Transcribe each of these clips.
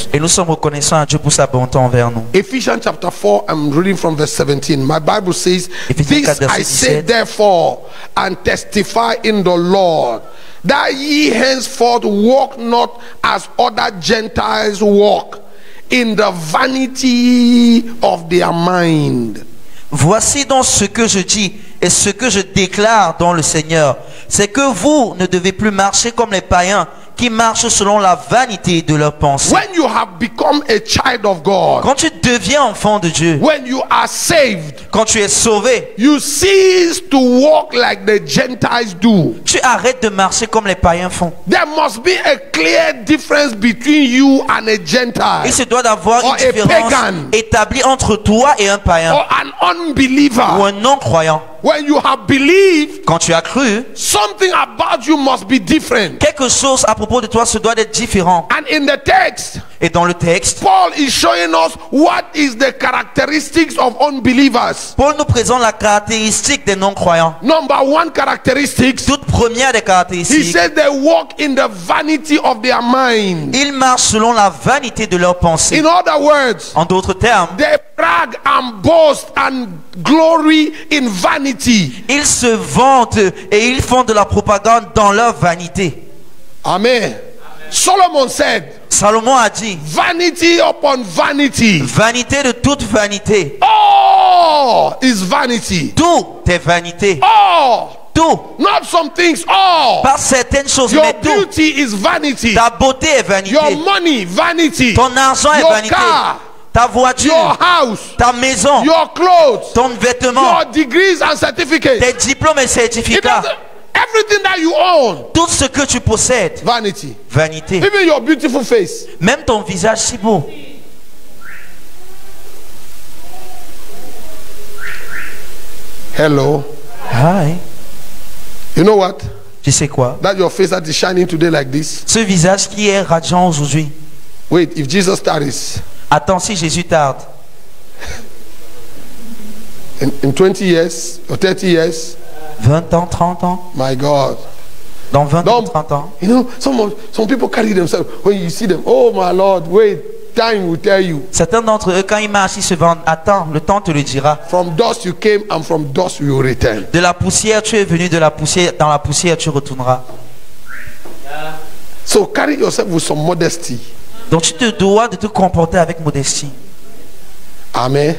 us. Et nous sommes reconnaissants à Dieu pour sa bonté envers nous. Ephesians chapter 4, I'm reading from verse 17. My Bible says, Éphésiens 4, this I verset say 17. therefore, and testify in the Lord, that ye henceforth walk not as other Gentiles walk, in the vanity of their mind. Voici donc ce que je dis et ce que je déclare dans le Seigneur, c'est que vous ne devez plus marcher comme les païens qui marchent selon la vanité de leurs pensées. When you have become a child of God, Quand tu deviens enfant de Dieu, when you are saved, quand tu es sauvé, you cease to walk like the Gentiles do. tu arrêtes de marcher comme les païens font. There must be a clear difference between you and a Gentile, Il se doit d'avoir or une a différence pagan, établie entre toi et un païen or an ou unbeliever. un non-croyant. When you have believed, Quand tu as cru, something about you must be different. quelque chose à propos de toi se doit d'être différent. And in the text, Et dans le texte, Paul is showing us what is the characteristics of unbelievers. Paul nous présente la caractéristique des non-croyants. Number one characteristics, Toute première des he caractéristiques, said they walk in the vanity of their mind. ils marchent selon la vanité de leurs pensées. In other words, En d'autres termes, they brag and boast and glory in vanity. ils se vantent et ils font de la propagande dans leur vanité. Amen. Solomon said, Salomon a dit, vanity upon vanity. vanité de toute vanité. All is vanity. Tout est vanité. All. Tout. Not some things. All. Pas certaines choses, Your mais tout. beauty is vanity. Ta beauté est vanité. Your money, vanity. Ton argent est Your vanité. car, Ta voiture, your house, ta maison, your clothes, ton vêtement, your degrees and certificates. tes diplômes et It certificats. doesn't, everything that you own, Tout ce que tu possèdes, vanity. vanité. Even your beautiful face. Même ton visage si beau. Hello. Hi. You know what? Tu sais quoi? That your face that is shining today like this. Ce visage qui est radiant aujourd'hui. Wait, if Jesus tarries Attends, si Jésus tarde, in 20 years or 30 years, 20 ans, 30 ans, my God. dans 20 ans, Don't, 30 ans, you know, some people carry themselves when you see them. Oh my Lord, wait, time will tell you. certains d'entre eux, quand ils marchent, ils se vendent. Attends, le temps te le dira. From dust you came, and from dust you will return. De la poussière, tu es venu, de la poussière, dans la poussière, tu retourneras. So carry yourself with some modesty. Donc tu te dois de te comporter avec modestie. Amen.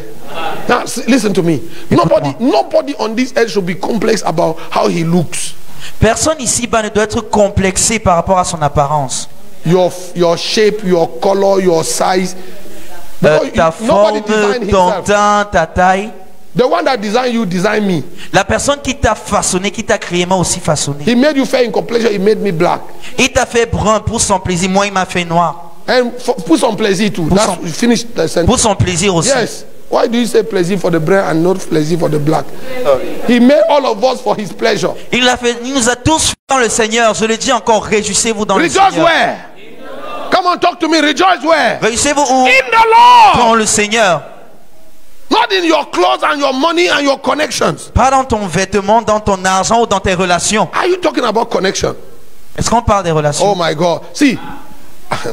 Now listen to me. Nobody on this earth should be complex about how he looks. Personne ici-bas ne doit être complexé par rapport à son apparence. Your shape, your color, your size. Ta forme, ton teint, ta taille. The one that designed you designed me. La personne qui t'a façonné, qui t'a créé, m'a aussi façonné. He made you fair in complexion. He made me black. Il t'a fait brun pour son plaisir. Moi, il m'a fait noir. And put some pleasure too. That's finish the sentence. Pour son plaisir aussi. Yes. Why do you say pleasure for the brown and not pleasure for the black? He made all of us for his pleasure. Il nous a tous fait dans le Seigneur. Je le dis encore, réjouissez-vous dans le Rejoice Seigneur. where? Come on, talk to me. Rejoice where? Réjouissez-vous où? In the Lord. Dans le Seigneur. Not in your clothes and your money and your connections. Pas dans ton vêtement, dans ton argent ou dans tes relations. Are you talking about connection? Est-ce qu'on parle des relations? Oh my God. See,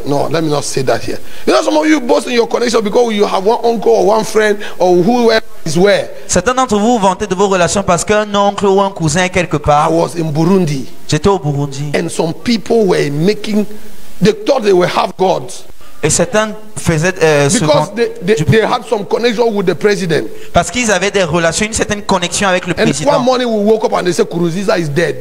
no, let me not say that here. You know, some of you boast in your connection because you have one uncle or one friend or whoever is where. Certains d'entre vous vantez de vos relations parce qu'un oncle ou un cousin est quelque I part. was in Burundi J'étais au Burundi. and some people were making, they thought they were half gods Et certains faisaient because they had some connection with the president. parce qu'ils avaient des relations, une certaine connexion avec le And président. one morning we woke up and they said Kuruziza is dead.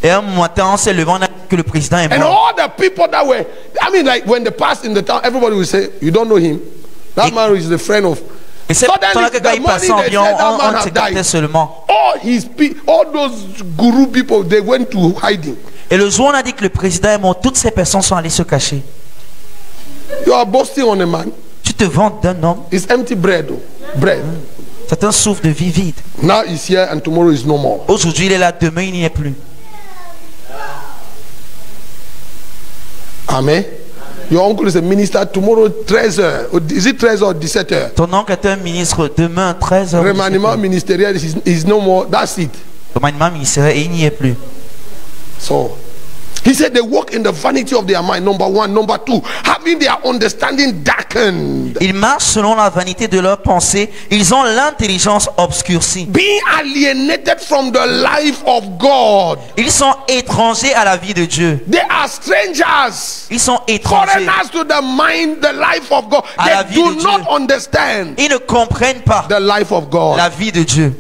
Et un matin, on s'est levé, on a dit que le président est And mort. all the people that were, I mean, like when they passed in the town, everybody would say, you don't know him. That man is the friend of. Et c'est Suddenly, pendant que quand the il morning passait they environ, said that man on had s'écartait died. seulement. All those guru people, they went to hiding. Et le jour où on a dit que le président est mort, toutes ces personnes sont allées se cacher. You are boasting on a man. Tu te vantes d'un homme. It's empty bread. Bread. C'est un souffle de vie vide. Now he's here and tomorrow is no more. Aujourd'hui, il est là, demain, il n'y est plus. Amen. Your uncle is a minister. Tomorrow, 13h. Is it 13 or 17h? Ton oncle est un ministre, demain, 13h. Remaniement ministériel is no more. That's it. Remaniement ministériel, et il n'y est plus. So, He said they walk in the vanity of their mind. Number one. Number two, having their understanding darkened. Ils marchent selon la vanité de leurs pensées. Ils ont l'intelligence obscurcie. Being alienated from the life of God. Ils sont étrangers à la vie de Dieu. They are strangers. Ils sont étrangers Foreigners to the mind, the life of God. à la They vie do de not Dieu. understand Ils ne comprennent pas the life of God. la vie de Dieu.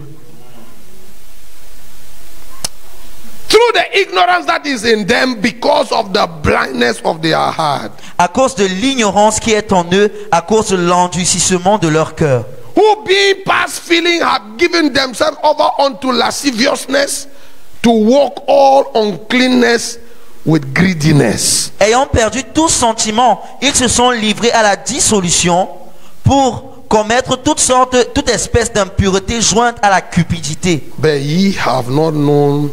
Through the ignorance that is in them because of the blindness of their heart. À cause de l'ignorance qui est en eux, à cause de l'endurcissement de leur cœur. Who being past feeling have given themselves over unto lasciviousness to walk all uncleanness with greediness. Ayant perdu tout sentiment, ils se sont livrés à la dissolution pour commettre toute espèce d'impureté jointe à la cupidité. But ye have not known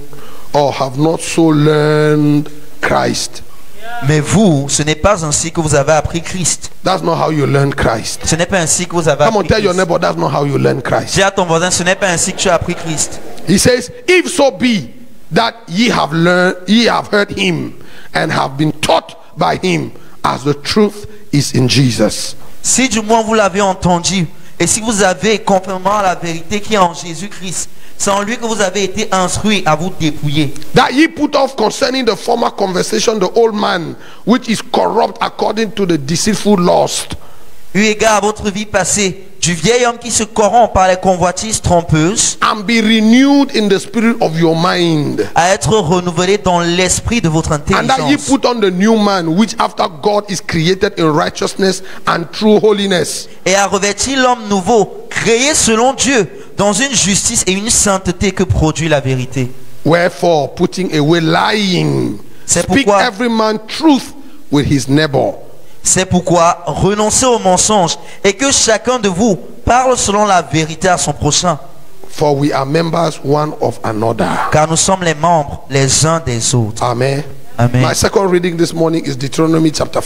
or have not so learned Christ. Mais vous, ce n'est pas ainsi que vous avez appris Christ. That's not how you learn Christ. Ce n'est pas ainsi que vous avez Come on, appris tell your Christ. neighbor that's not how you learn Christ. Dis à ton voisin, ce n'est pas ainsi que tu as appris Christ. He says, if so be that ye have learned, ye have heard him and have been taught by him, as the truth is in Jesus. Si du moins vous l'avez entendu, et si vous avez, conformément à la vérité qui est en Jésus-Christ, c'est en lui que vous avez été instruits à vous dépouiller. That ye put off concerning the former conversation the old man, which is corrupt according to the deceitful lust. Eu égard à votre vie passée, du vieil homme qui se corrompt par les convoitises trompeuses, And be renewed in the spirit of your mind. à être renouvelé dans l'esprit de votre And that ye intelligence. put on the new man, which after God is created in righteousness and true holiness. Et à revêtir l'homme nouveau, créé selon Dieu, dans une justice et une sainteté que produit la vérité. Wherefore, putting away lying, C'est speak pourquoi- every man truth with his neighbor. C'est pourquoi renoncez au mensonge et que chacun de vous parle selon la vérité à son prochain. For we are members one of another. Car nous sommes les membres les uns des autres. Amen. Amen. My second reading this morning is Deuteronomy chapter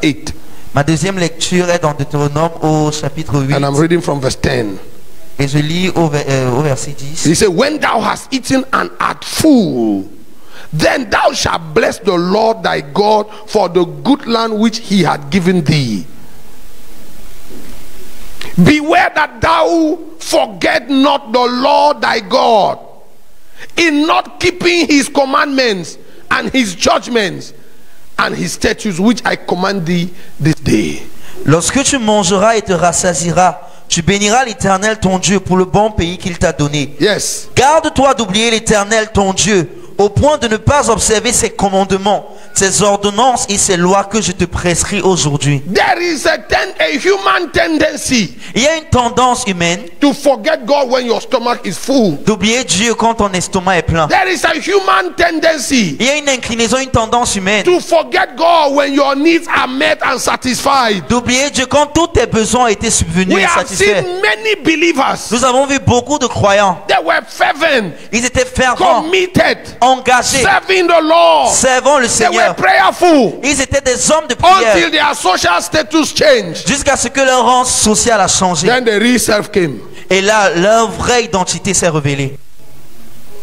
8. Ma deuxième lecture est dans Deutéronome au chapitre 8. And I'm reading from verse 10. Et je lis au verset 10. He said, when thou hast eaten and art full, then thou shalt bless the Lord thy God for the good land which he had given thee. Beware that thou forget not the Lord thy God in not keeping his commandments and his judgments and his statutes which I command thee this day. Lorsque tu mangeras et te rassasieras, tu béniras l'Éternel ton Dieu pour le bon pays qu'il t'a donné. Yes. Garde-toi d'oublier l'Éternel ton Dieu, au point de ne pas observer ses commandements, ses ordonnances et ses lois que je te prescris aujourd'hui. There is a human tendency Il y a une tendance humaine to forget God when your stomach is full. d'oublier Dieu quand ton estomac est plein. There is a human tendency Il y a une inclinaison, une tendance humaine to forget God when your needs are met and satisfied. d'oublier Dieu quand tous tes besoins ont été subvenus We et have satisfaits. seen many believers. Nous avons vu beaucoup de croyants. They were fervent, Ils étaient fervents, committed, engagés, serving the Lord. servant le They were Seigneur. prayerful Ils étaient des hommes de prière until their social status changed. jusqu'à ce que leur rang social a changé. Then the real self came. Et là, leur vraie identité s'est révélée.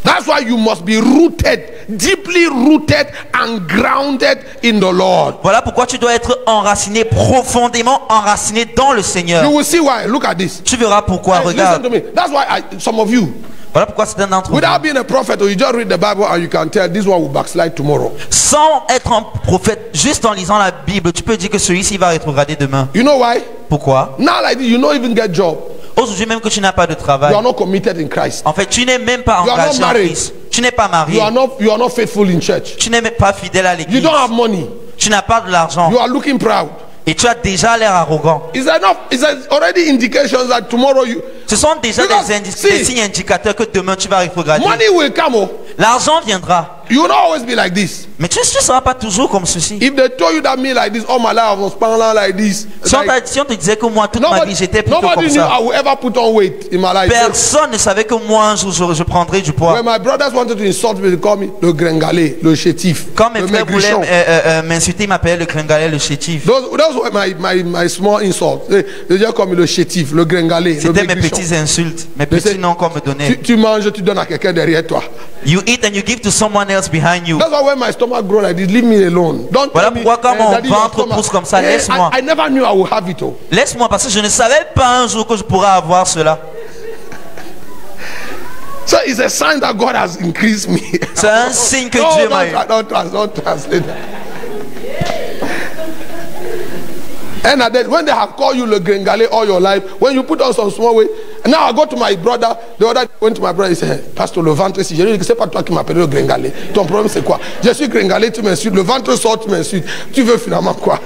That's why you must be rooted, deeply rooted and grounded in the Lord. Voilà pourquoi tu dois être enraciné, profondément enraciné dans le You Seigneur. will see why. Look at this. Tu verras pourquoi, Listen regarde. to me. That's why some of you, Voilà pourquoi certains d'entre vous, without being a prophet, or you just read the Bible and you can tell this one will backslide tomorrow. sans être un prophète, juste en lisant la Bible, tu peux dire que celui-ci va rétrograder demain. You know why? Pourquoi? Now like this, you don't even get job. Aujourd'hui même que tu n'as pas de You travail, are not committed in Christ. en fait, tu n'es même pas You are not engagé en married. Christ. Tu n'es pas marié. You are not faithful in church. Tu n'es même pas fidèle à You l'église. don't have money. Tu n'as pas de l'argent. You are looking proud. Et tu as déjà l'air arrogant. Is enough? Is already indications that tomorrow you Ce sont déjà Because, des signes indicateurs que demain tu vas rétrograder. money will come. Oh. L'argent viendra. You will not always be like this. Mais tu ne seras pas toujours comme ceci. If they told you that me like this, all my life I was spending like this. Si on te disait que moi, toute ma vie, j'étais plutôt Nobody comme knew ça. I would ever put on weight in my life. Personne ne savait que moi, un jour, je prendrais du poids. When my brothers wanted to insult me, they call me le gringalé, le chétif, Quand mes le frères maigrichon. voulaient m'insulter, ils m'appelaient le gringalet, le chétif. Those were my small insults. They just call me le chétif, le gringalé, le C'était mes maigrichon. petites insultes, mes They say, petits noms qu'on me donnait. tu manges, tu donnes à quelqu'un derrière toi. You eat and you give to someone else behind you. That's why when my stomach grows like this, leave me alone. Don't Voilà tell me, pourquoi quand mon Daddy, your ventre stomach. pousse comme ça, Eh, laisse-moi. I never knew I would have it. Oh. Laisse-moi parce que je ne savais pas un jour que je pourrais avoir cela. So it's a sign that God has increased me. C'est un signe que Dieu m'a... Don't translate that. And then when they have called you Le Gringale all your life, when you put on some small weight, and now I go to my brother, the other day went to my brother, he said, Pastor, le ventre, si je ne sais pas toi qui m'appelles Le Gringale, ton problème c'est quoi? Je suis Gringale, tu m'insultes, le ventre sort, tu m'insultes, tu veux finalement quoi?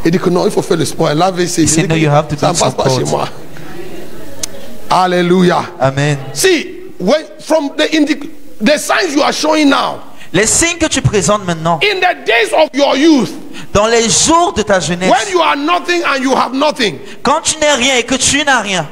Il dit que non, il faut faire le sport, laver ses said, no, you have to ça ne do passe pas some chez sport. moi. Hallelujah. Amen. See, when from the signs you are showing now, Les signes que tu présentes maintenant, in the days of your youth, dans les jours de ta jeunesse, when you are nothing and you have nothing, quand tu n'es rien et que tu n'as rien,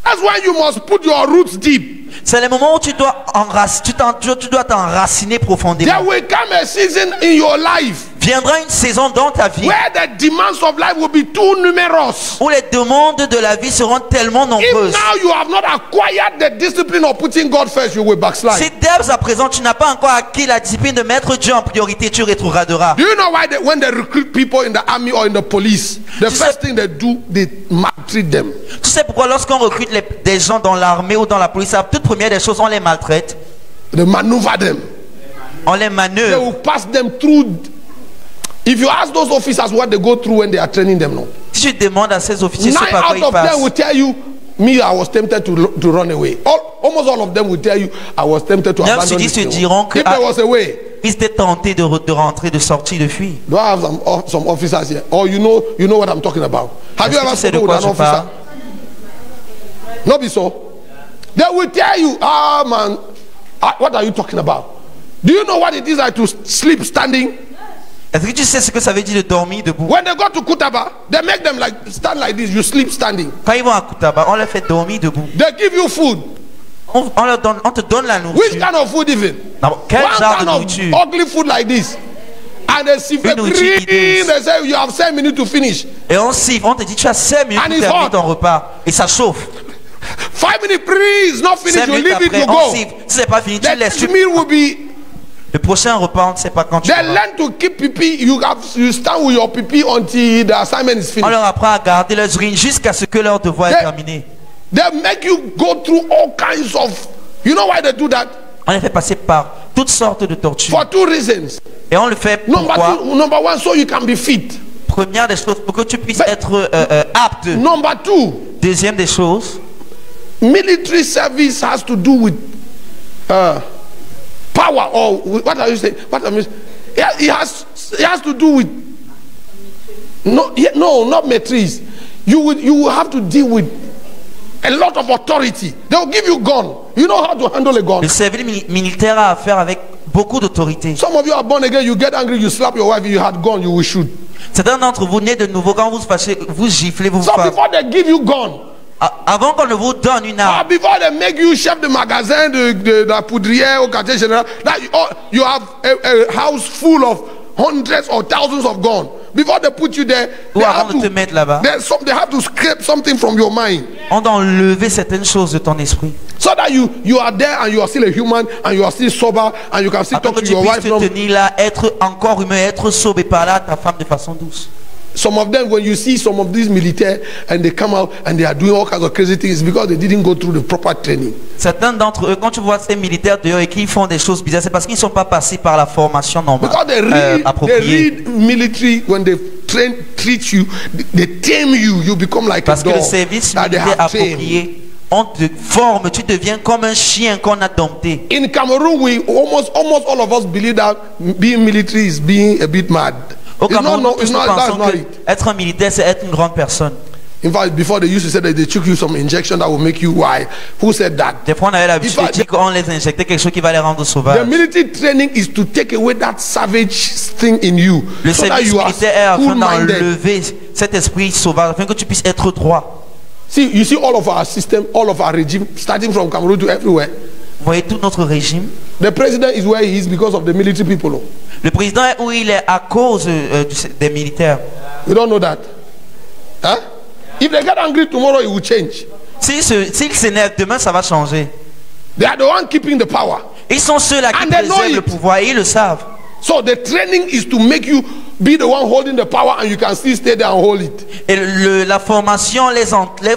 that's when you must put your roots deep. c'est le moment où tu dois t'enraciner There profondément. will come a season in your life Viendra une saison dans ta vie where the demands of life will be too numerous. où les demandes de la vie seront tellement If nombreuses. now you have not acquired the discipline of putting God first, you will Si backslide. dès à présent tu n'as pas encore acquis la discipline de mettre Dieu en priorité, tu rétrograderas. Do you know why when they recruit people in the army or in the police, the Tu first sais- thing they do, they maltreat them. Tu sais pourquoi lorsqu'on recrute des gens dans l'armée ou dans la police, la toute première des choses, on les maltraite, They maneuver them. on les They manœuvre. will pass them through. If you ask those officers what they go through when they are training them, no. Si tu demandes à ces officiers ce 9 par quoi out ils of 10 passent, will tell you, me, I was tempted to run away. Almost all of them will tell you, I was tempted to 9 abandon sur 10 this te thing. diront que If there was a way, ils étaient tentés de rentrer, de sortir, de fuir. do I have some officers here? Or you know what I'm talking about? Have you Est-ce que ever tu sais de spoken quoi with an je officer? parle? No, be so. They will tell you, man, what are you talking about? Do you know what it is like to sleep standing? Est-ce que tu sais ce que ça veut dire de dormir debout? When they go to Kutaba, they make them like stand like this. You sleep standing. Quand ils vont à Koutaba, on les fait dormir debout. They give you food. On te donne la Which nourriture. kind of food even? Non, quel One genre de kind of nourriture? ugly food like this. And they siffle Une nourriture green. hideuse. They say you have 7 minutes to finish. Et on siffle, on te dit tu as 5 minutes And pour it's terminer hot. ton repas. Et ça chauffe. 5 minutes, please, not 5 finished. You minutes leave it, après, you on go. siffle. Si c'est pas fini, tu The laisses. next meal will be. Le prochain repas, on ne sait pas quand tu They auras. learn to keep pipi. You stand with your pipi until the assignment is On finished. leur apprend à garder leurs urines jusqu'à ce que leur devoir est They- terminé. They make you go through all kinds of. You know why they do that? On les fait passer par toutes sortes de tortures. For 2 reasons. Et on le fait pourquoi? Number one, so you can be fit. Première des choses, pour que tu puisses Mais- être apte. Number two, Deuxième des choses, military service has to do with power or with, what are you saying? What am I? It has to do with no, not matrice. You will have to deal with a lot of authority. They will give you gun. You know how to handle a gun. le service militaire a affaire avec beaucoup d'autorité. Some of you are born again. You get angry. You slap your wife. You had gun. You will shoot. Certains d'entre vous, nés de nouveau, quand vous vous fâchez, vous giflez, vous So frappez. before they give you gun, Avant qu'on ne vous donne une or arme, before they make you chef de magasin de la poudrière au quartier général, that you have a house full of hundreds or thousands of guns. Before they put you there, ou avant de te mettre là-bas, they have to scrape something from your mind on doit enlever certaines choses de ton esprit. so that you are there and you are still a human and you are still sober and you can still Afin talk que to tu your puisses wife. te tenir là, être encore humain, être sobre et parler à ta femme de façon douce. Some of them, when you see some of these militaires and they come out and they are doing all kinds of crazy things, because they didn't go through the proper training. Certains d'entre eux, quand tu vois ces militaires dehors et qu'ils font des choses bizarres, c'est parce qu'ils ne sont pas passés par la formation normale, Because they appropriée. read military when they treat you, they tame you. You become like Parce a que dog le service that they militaire have tamed. approprié, on te forme, tu deviens comme un chien qu'on a dompté. In Cameroon, we almost all of us believe that being military is being a bit mad. Au Cameroun, nous It's tous not, nous that's pensons not que it. être un militaire, c'est être une grande personne. In fact, before they used to say that they took you some injection that will make you wild. Who said that? Des fois, on avait l'habitude de dire qu'on les injectait quelque chose qui va les rendre The sauvages. military training is to take away that savage thing in you, Le so that service you are militaire est afin cool-minded. d'enlever cet esprit sauvage, afin que tu puisses être droit. See, you see all of our system, all of our regime, starting from Cameroon to everywhere. Vous voyez tout notre régime. The president is where he is because of the military people. Le président est où il est à cause des militaires. You don't know that? Huh? If they get angry tomorrow, it will change. S'il s'énerve demain, ça va changer. They are the one keeping the power. Ils sont ceux-là qui And they know préservent le it. pouvoir et ils le savent. So the training is to make you be the one holding the power and you can still stay there and hold it. Et la formation les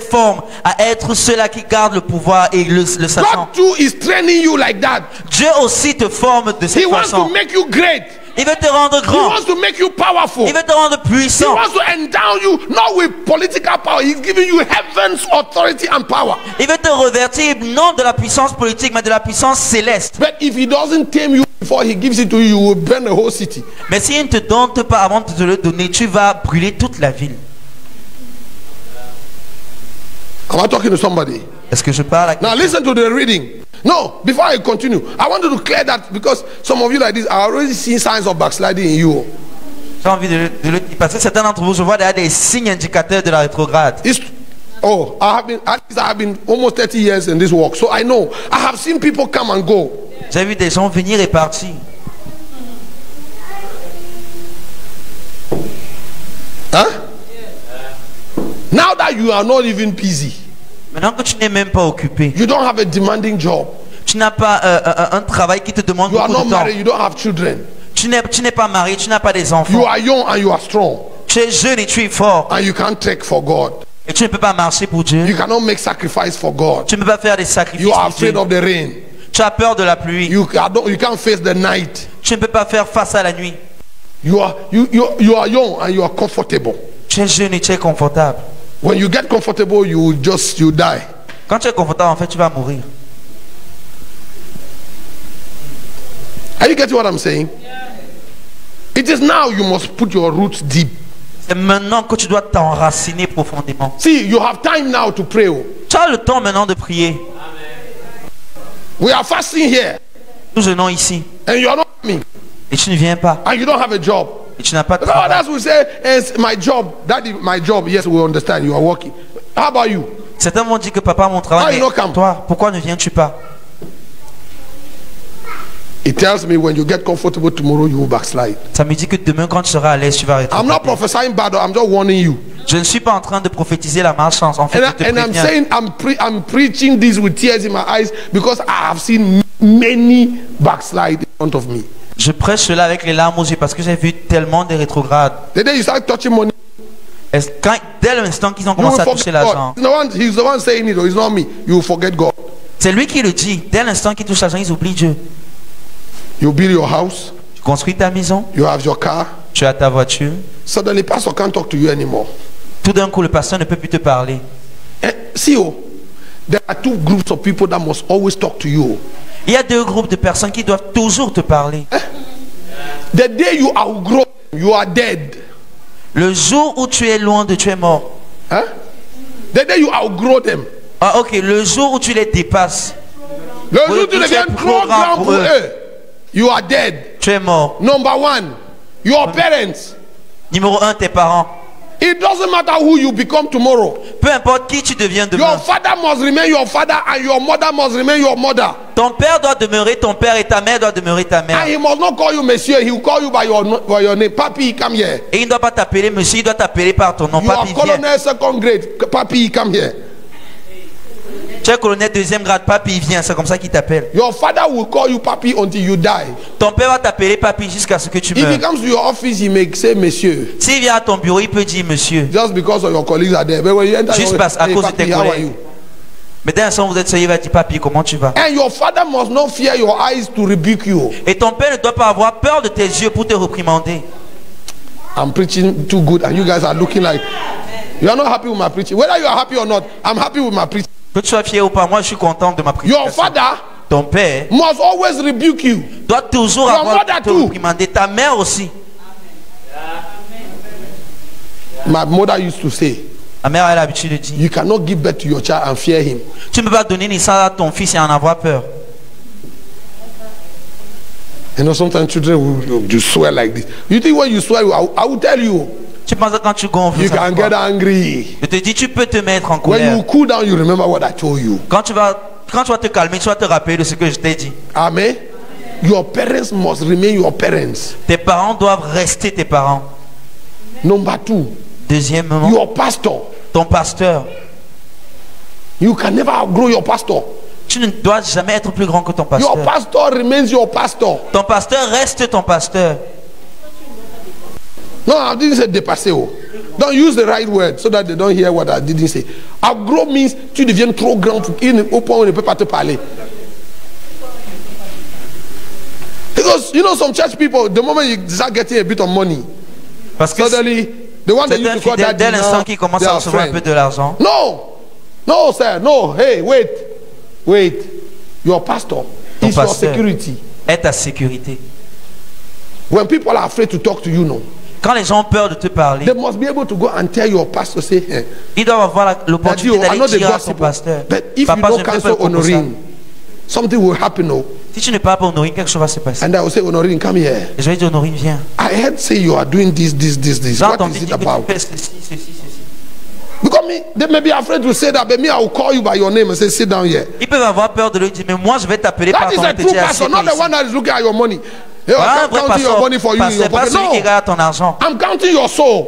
forme à être ceux-là qui gardent le pouvoir et le sachant. God too is training you like that. Dieu aussi te forme de He cette wants façon. to make you great. Il veut te rendre He grand. wants to make you powerful. Il veut te rendre He puissant. wants to endow you not with political power. He's giving you heaven's authority and power. Il veut te revertir non de la puissance politique mais de la puissance céleste. But if he doesn't tame you before he gives it to you, you will burn the whole city. Mais s'il ne te donne pas avant de te le donner, tu vas brûler toute la ville. Am I talking to somebody? Est-ce que je parle à Now listen to the reading. No, before I continue, I wanted to clear that because some of you like this are already seeing signs of backsliding in you. J'ai envie de le dire parce que certains d'entre vous, je vois déjà des signes indicateurs de la rétrograde. I have been almost 30 years in this work, so I know. I have seen people come and go. J'ai vu des gens venir et partir. Huh? Now that you are not even busy, Maintenant que tu n'es même pas occupé, you don't have a demanding job, tu n'as pas un travail qui te demande you are beaucoup not de temps. married, you don't have children, Tu n'es pas marié, tu n'as pas des you enfants. are young and you are strong, Tu es jeune et tu es fort. and you can't take for God. Et tu ne peux pas marcher pour Dieu. You cannot make sacrifice for God. Tu ne peux pas faire des sacrifices You are pour Dieu. afraid of the rain. Tu as peur de la pluie. You can't face the night. Tu ne peux pas faire face à la nuit. You are young and you are comfortable. Tu es jeune et tu es confortable. When you get comfortable, you die. Quand tu es confortable, en fait, tu vas mourir. Are you getting what I'm saying? It is now you must put your roots deep. C'est maintenant que tu dois t'enraciner profondément. See, you have time now to pray. Tu as le temps maintenant de prier. We are fasting here, Nous jeûnons ici. and you are not coming, Et tu ne viens pas. and you don't have a job. Et tu n'as pas de No, travail. that's what we say. It's my job. That is my job. Yes, we understand. You are working. How about you? Certains vont dire que papa, mon Ah, travail. il Mais not come. toi, pourquoi ne viens-tu pas? It tells me when you get comfortable tomorrow, you will backslide. Ça me dit que demain, quand tu seras à l'aise, tu vas I'm not rétrograder. prophesying bad. I'm just warning you. Je ne suis pas en train de prophétiser la malchance. En fait, je te And I'm préviens. saying I'm preaching this with tears in my eyes because I have seen many backslide in front of me. Je prêche cela avec les larmes aux yeux parce que j'ai vu tellement de rétrogrades. The day you start touching money, Dès l'instant qu'ils ont you will commencé à toucher forget l'argent, God. He's the one saying it, or it's not me. You will forget God. c'est lui qui le dit. Dès l'instant qu'ils touchent l'argent, ils oublient Dieu. You build your house, Tu construis ta maison, you have your car. tu as ta voiture. Suddenly, pastor can't talk to you anymore. Tout d'un coup, le pasteur ne peut plus te parler. See, there are two groups of people that must always talk to you. Il y a deux groupes de personnes qui doivent toujours te parler. The day you outgrow, you are dead. Le jour où tu es loin de tu es mort. Huh? The day you outgrow them. Ah ok, le jour où tu les dépasses, Le Oui, jour où tu tu deviens es trop trop grand grand pour pour eux. eux, you are dead. tu es mort. Number one, your parents. Numéro 1, tes parents. It doesn't matter who you become tomorrow. Peu importe qui tu deviens demain. Your father must remain your father and your mother must remain your mother. Ton père doit demeurer ton père et ta mère doit demeurer ta mère. And he must not call you monsieur, he will call you by your name. Papi, come here. Et il ne doit pas t'appeler monsieur, il doit t'appeler par ton nom. You are Papi, viens. colonel second grade. Papi, come here. Tu es colonel deuxième grade, papi, viens. C'est comme ça qu'il t'appelle. Your father will call you papi until you die. Ton père va t'appeler papi jusqu'à ce que tu If he meurs. comes to your office, he may say monsieur. S'il vient à ton bureau, il peut dire monsieur. Just because of your colleagues are there. But when you enter Juste your parce à hey, cause de papi, tes how are collègues. you? Mais dès l'instant où vous êtes seul, il va dire papi, comment tu vas? And your father must not fear your eyes to rebuke you. Et ton père ne doit pas avoir peur de tes yeux pour te réprimander. I'm preaching too good and you guys are looking like you are not happy with my preaching. Whether you are happy or not, I'm happy with my preaching. Que tu sois fier ou pas, moi je suis content de ma Your prédication. father Ton père must always rebuke you. doit toujours Your avoir mother te too. réprimander. Ta mère aussi. My mother used to say, Ma mère a l'habitude de dire, you cannot give birth to your child and fear him. tu ne peux pas donner naissance à ton fils et en avoir peur. You know, sometimes children will just swear like this. You think when you swear, I will tell you, Tu penses que quand tu gonfles, you ça can fait get quoi? angry. Je te dis, tu peux te mettre en When colère. you cool down, you remember what I told you. Quand tu vas te calmer, tu vas te rappeler de ce que je t'ai dit. Amen. Your parents must remain your parents. Tes parents doivent rester tes parents. Number two, Deuxièmement, your pastor. ton pasteur. You can never outgrow your pastor. Tu Tu ne dois jamais être plus grand que ton pasteur. Your pastor remains your pastor. Ton pasteur reste ton pasteur. No, I didn't say dépasser. Oh. Don't use the right word so that they don't hear what I didn't say. Outgrow means tu deviens trop grand au point où on ne peut pas te parler. Because you know some church people, the moment you start getting a bit of money, Parce que suddenly the one that c'est un used to call fidèle that dès l'instant qu'il commence à recevoir un peu de l'argent. No, no, sir, no. Hey, wait. Your pastor Ton is your pasteur security. est ta sécurité. When people are afraid to talk to you, no, Quand les gens ont peur de te parler, they must be able to go and tell your pastor, say, hey, ils doivent avoir Daddy, l'opportunité I know d'aller the dire à son gossip, pasteur, but if Papa, you je don't ne peux pas cancel être pour ça. Honorine, something will happen, no. Si tu ne parles pas Honorine, quelque chose va se passer. And I will say, Honorine, come here. Et je vais dire, Honorine, viens. I heard say you are doing this. J'ai What entendu is it dire que tu about? fais ceci. Because they may be afraid to say that, but me, I will call you by your name and say, sit down here. Ils peuvent avoir peur de lui dire, mais moi je vais t'appeler par That is ton nom a et te true dire, pastor, not the assieds-toi one ici. that is looking at your money. Hey, Voilà un I'm vrai counting your money for you in your pasteur, pas pocket. celui qui No, regarde ton argent. I'm counting your soul.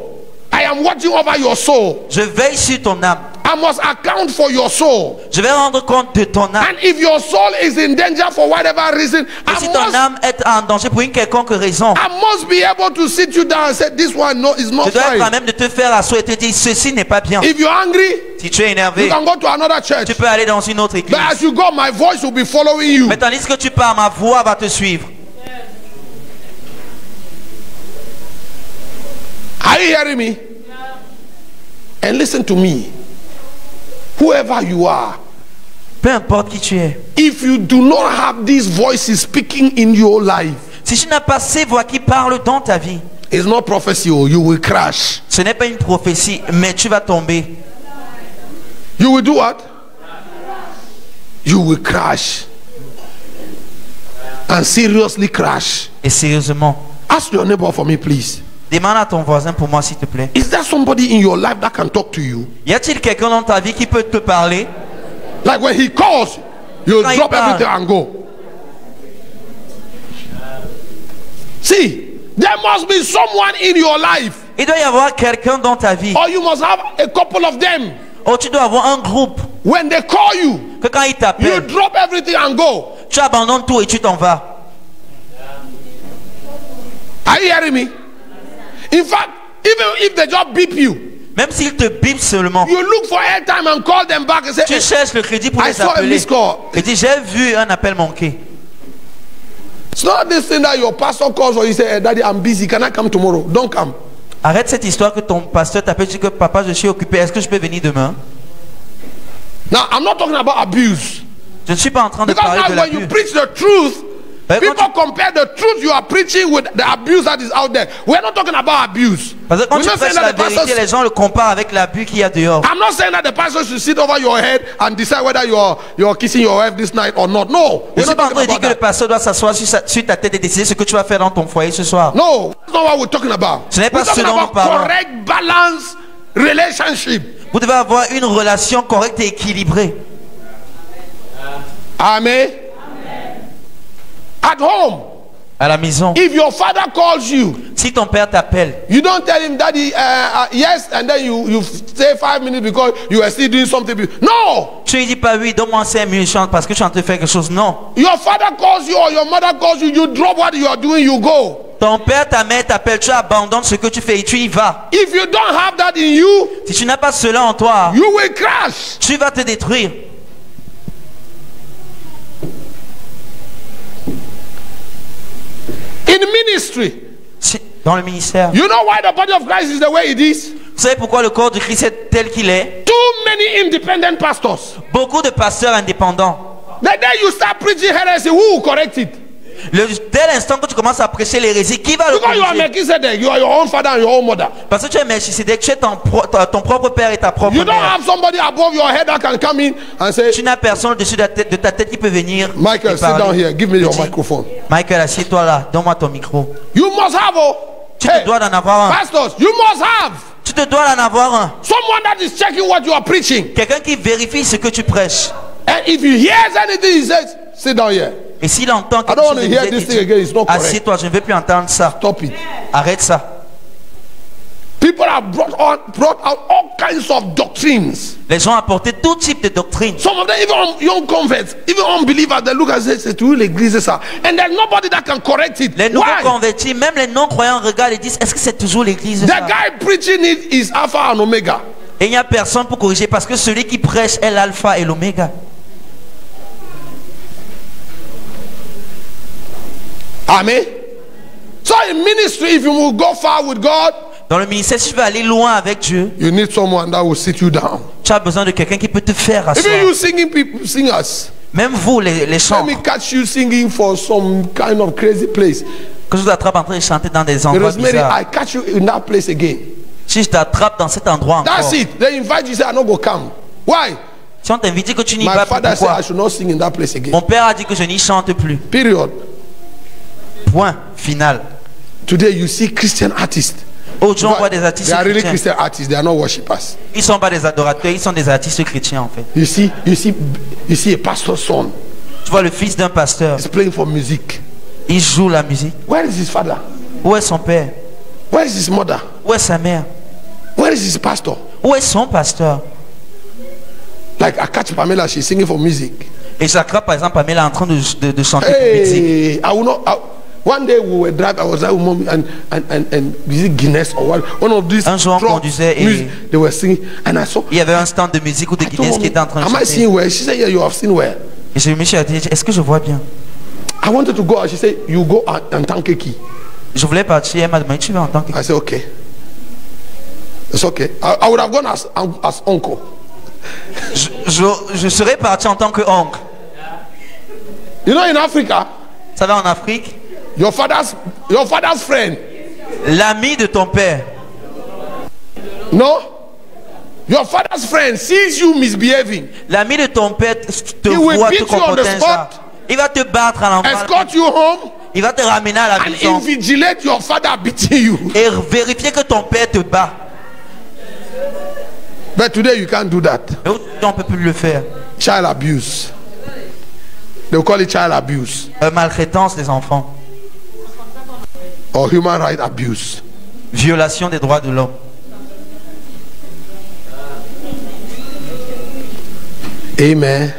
I am watching over your soul. Je veille sur ton âme. I must account for your soul. Je vais rendre compte de ton âme. And if your soul is in danger for whatever reason, Et si ton âme est en danger pour une quelconque raison, I must be able to sit you down and say, this one no, is not je dois être à fine. même de te faire asseoir et te dire, ceci n'est pas bien. If you're angry, Si tu es you énervé, can go to another church. tu peux aller dans une autre église. But as you go, my voice will be following you. Mais tandis que tu pars, ma voix va te suivre. Are you hearing me? And listen to me. Whoever you are, Peu importe qui tu es. if you do not have these voices speaking in your life, Si tu n'as pas ces voix qui parlent dans ta vie, it's not prophecy, oh, you will crash. ce n'est pas une prophétie, mais tu vas tomber. You will do what? You will crash. And seriously crash. Et sérieusement, Ask your neighbor for me, please. demande à ton voisin pour moi, s'il te plaît. Is there somebody in your life that can talk to you? Y a-t-il quelqu'un dans ta vie qui peut te parler? Like when he calls, you Quand il drop parle. everything and go. See, there must be someone in your life, Il doit y avoir quelqu'un dans ta vie. or you must have a couple of them. Oh, tu dois avoir un groupe When they call you, que quand il you t'appelle, drop everything and go. tu abandonnes tout et tu t'en vas. Are you hearing me? In fact, even if they just beep you, Même s'il te bip seulement, you look for airtime and call them back and say, tu "Hey, cherches le crédit pour I les saw a appeler. missed call." Et dis, j'ai vu un appel manqué. It's not this thing that your pastor calls or you say, "Hey, Daddy, I'm busy. Can I come tomorrow?" Don't come. Arrête cette histoire que ton pasteur t'appelle, tu dis que papa, je suis occupé, est-ce que je peux venir demain? Now, I'm not talking about abuse. Je ne suis pas en train de Because parler de now when you l'abus. preach the truth, Quand people tu- compare the truth you are preaching with the abuse that is out there. We're not talking about abuse. Parce que quand We're tu not saying prêches la that the vérité, pastor. les gens le comparent avec l'abus qu'il y a dehors. I'm not saying that the pastor should sit over your head and decide whether you're kissing your wife this night or not. No, Je we're ne suis not pas en train talking de dire about que le that. pasteur doit s'asseoir sur ta tête et décider ce que tu vas faire dans ton foyer ce soir. No, that's not what we're talking about. Ce n'est pas We're talking ce dont about nous parlons. correct, balanced relationship. Vous devez avoir une relation correcte et équilibrée. Amen. At home, À la maison, if your father calls you, si ton père t'appelle, you don't tell him, Daddy, yes, and then you stay 5 minutes because you are still doing something. No! tu ne dis pas oui, donne-moi 5 minutes parce que je suis en train de faire quelque chose. Non. Your father calls you or your mother calls you, you drop what you are doing, you go. Ton père, ta mère t'appelle, tu abandonnes ce que tu fais et tu y vas. If you don't have that in you, Si tu n'as pas cela en toi, you will crash. tu vas te détruire. In ministry, Dans le ministère, you know why the body of Christ is the way it is? vous savez pourquoi le corps de Christ est tel qu'il est? Too many independent pastors. Beaucoup de pasteurs indépendants. The day you start preaching heresy, who will correct it? Dès l'instant que tu commences à prêcher l'hérésie, qui va le Because you are corriger? Melchizedek, you are your own father and your own mother. Parce que tu es Melchisedec, tu es ton propre père et ta propre You don't mère. have somebody above your head that can come in and say, Tu n'as personne au-dessus de ta tête qui peut venir. Michael, et sit down parler. here, give me Il your dit, microphone. Michael, assieds-toi là, donne-moi ton micro. You must have, oh, Tu te dois d'en avoir un. pastors, you must have Tu te dois d'en avoir un. someone that is checking what you are preaching. Quelqu'un qui vérifie ce que tu prêches. And if he hears anything, he says, sit down here. Et s'il entend I quelque don't chose want to de hear bizarre, this il thing dit, again, it's not correct. assieds-toi, je ne veux plus entendre ça. Stop it. Arrête ça. People have brought out all kinds of doctrines. Les gens apportaient tout type de doctrine. Some of them, even young converts, even unbelievers, they look and say, c'est tout l'église, ça. And there's nobody that can correct it. Les nouveaux Why? convertis, même les non-croyants regardent et disent, est-ce que c'est toujours l'église? The ça? guy preaching it is Alpha and Omega. Et il n'y a personne pour corriger parce que celui qui prêche est l'alpha et l'oméga. Amen. So in ministry, if you will go far with God, Dans le ministère, si tu veux aller loin avec Dieu, you need someone that will sit you down. tu as besoin de quelqu'un qui peut te faire asseoir. Even you singing people, singers. Même vous, les Let chants, me catch you singing for some kind of crazy place. que je vous attrape en train de chanter dans des endroits Rosemary, bizarres. I catch you in that place again. Si je t'attrape dans cet endroit That's encore, it. They invite you, say, I not go come. Why? si on t'invite que tu n'y My vas pas, father said pourquoi? I should not sing in that place again. Mon père a dit que je n'y chante plus. Period. Point final. Today you see Christian artists. Aujourd'hui, on voit des artistes They are really chrétiens. Christian artists. They are not worshippers. Ils sont pas des adorateurs, ils sont des artistes chrétiens en fait. You see a pastor's son. Tu vois le fils d'un pasteur, He's playing for music. il joue la musique. Where is his father? Où est son père? Where is his mother? Où est sa mère? Where is his pastor? Où est son pasteur? Like I catch Pamela, she's singing for music. Et Chakra, par exemple, Pamela est en train de chanter pour musique. Hey, I will not. One day we were driving. I was like, mommy, and is it Guinness or what? One of these. Un jour, on truck conduisait et- music, they were singing, and I saw. Il y avait un stand de musique ou de I told Guinness qui mommy, était en train de am I chanter. seeing well? She said, yeah, you have seen well. Et je me suis dit, est-ce que je vois bien? I wanted to go. She said, you go and thank Keki. Je voulais partir, elle m'a demandé, tu vas en tant que... I said, okay. It's okay. I would have gone as uncle. Je serais parti en tant que oncle. You know, in Africa, Ça va en Afrique? your father's friend. L'ami de ton père. No, your father's friend sees you misbehaving, L'ami de ton père te He will voit te beat you on comporter the ainsi. spot. Il va te battre à l'endroit. escort you home, Il va te ramener à la and maison invigilate your father beating you. et vérifier que ton père te bat. But today you can't do that. Mais aujourd'hui, on ne peut plus le faire. Child abuse. They will call it child abuse Maltraitance des enfants. or human rights abuse. Violation des droits de l'homme. Amen.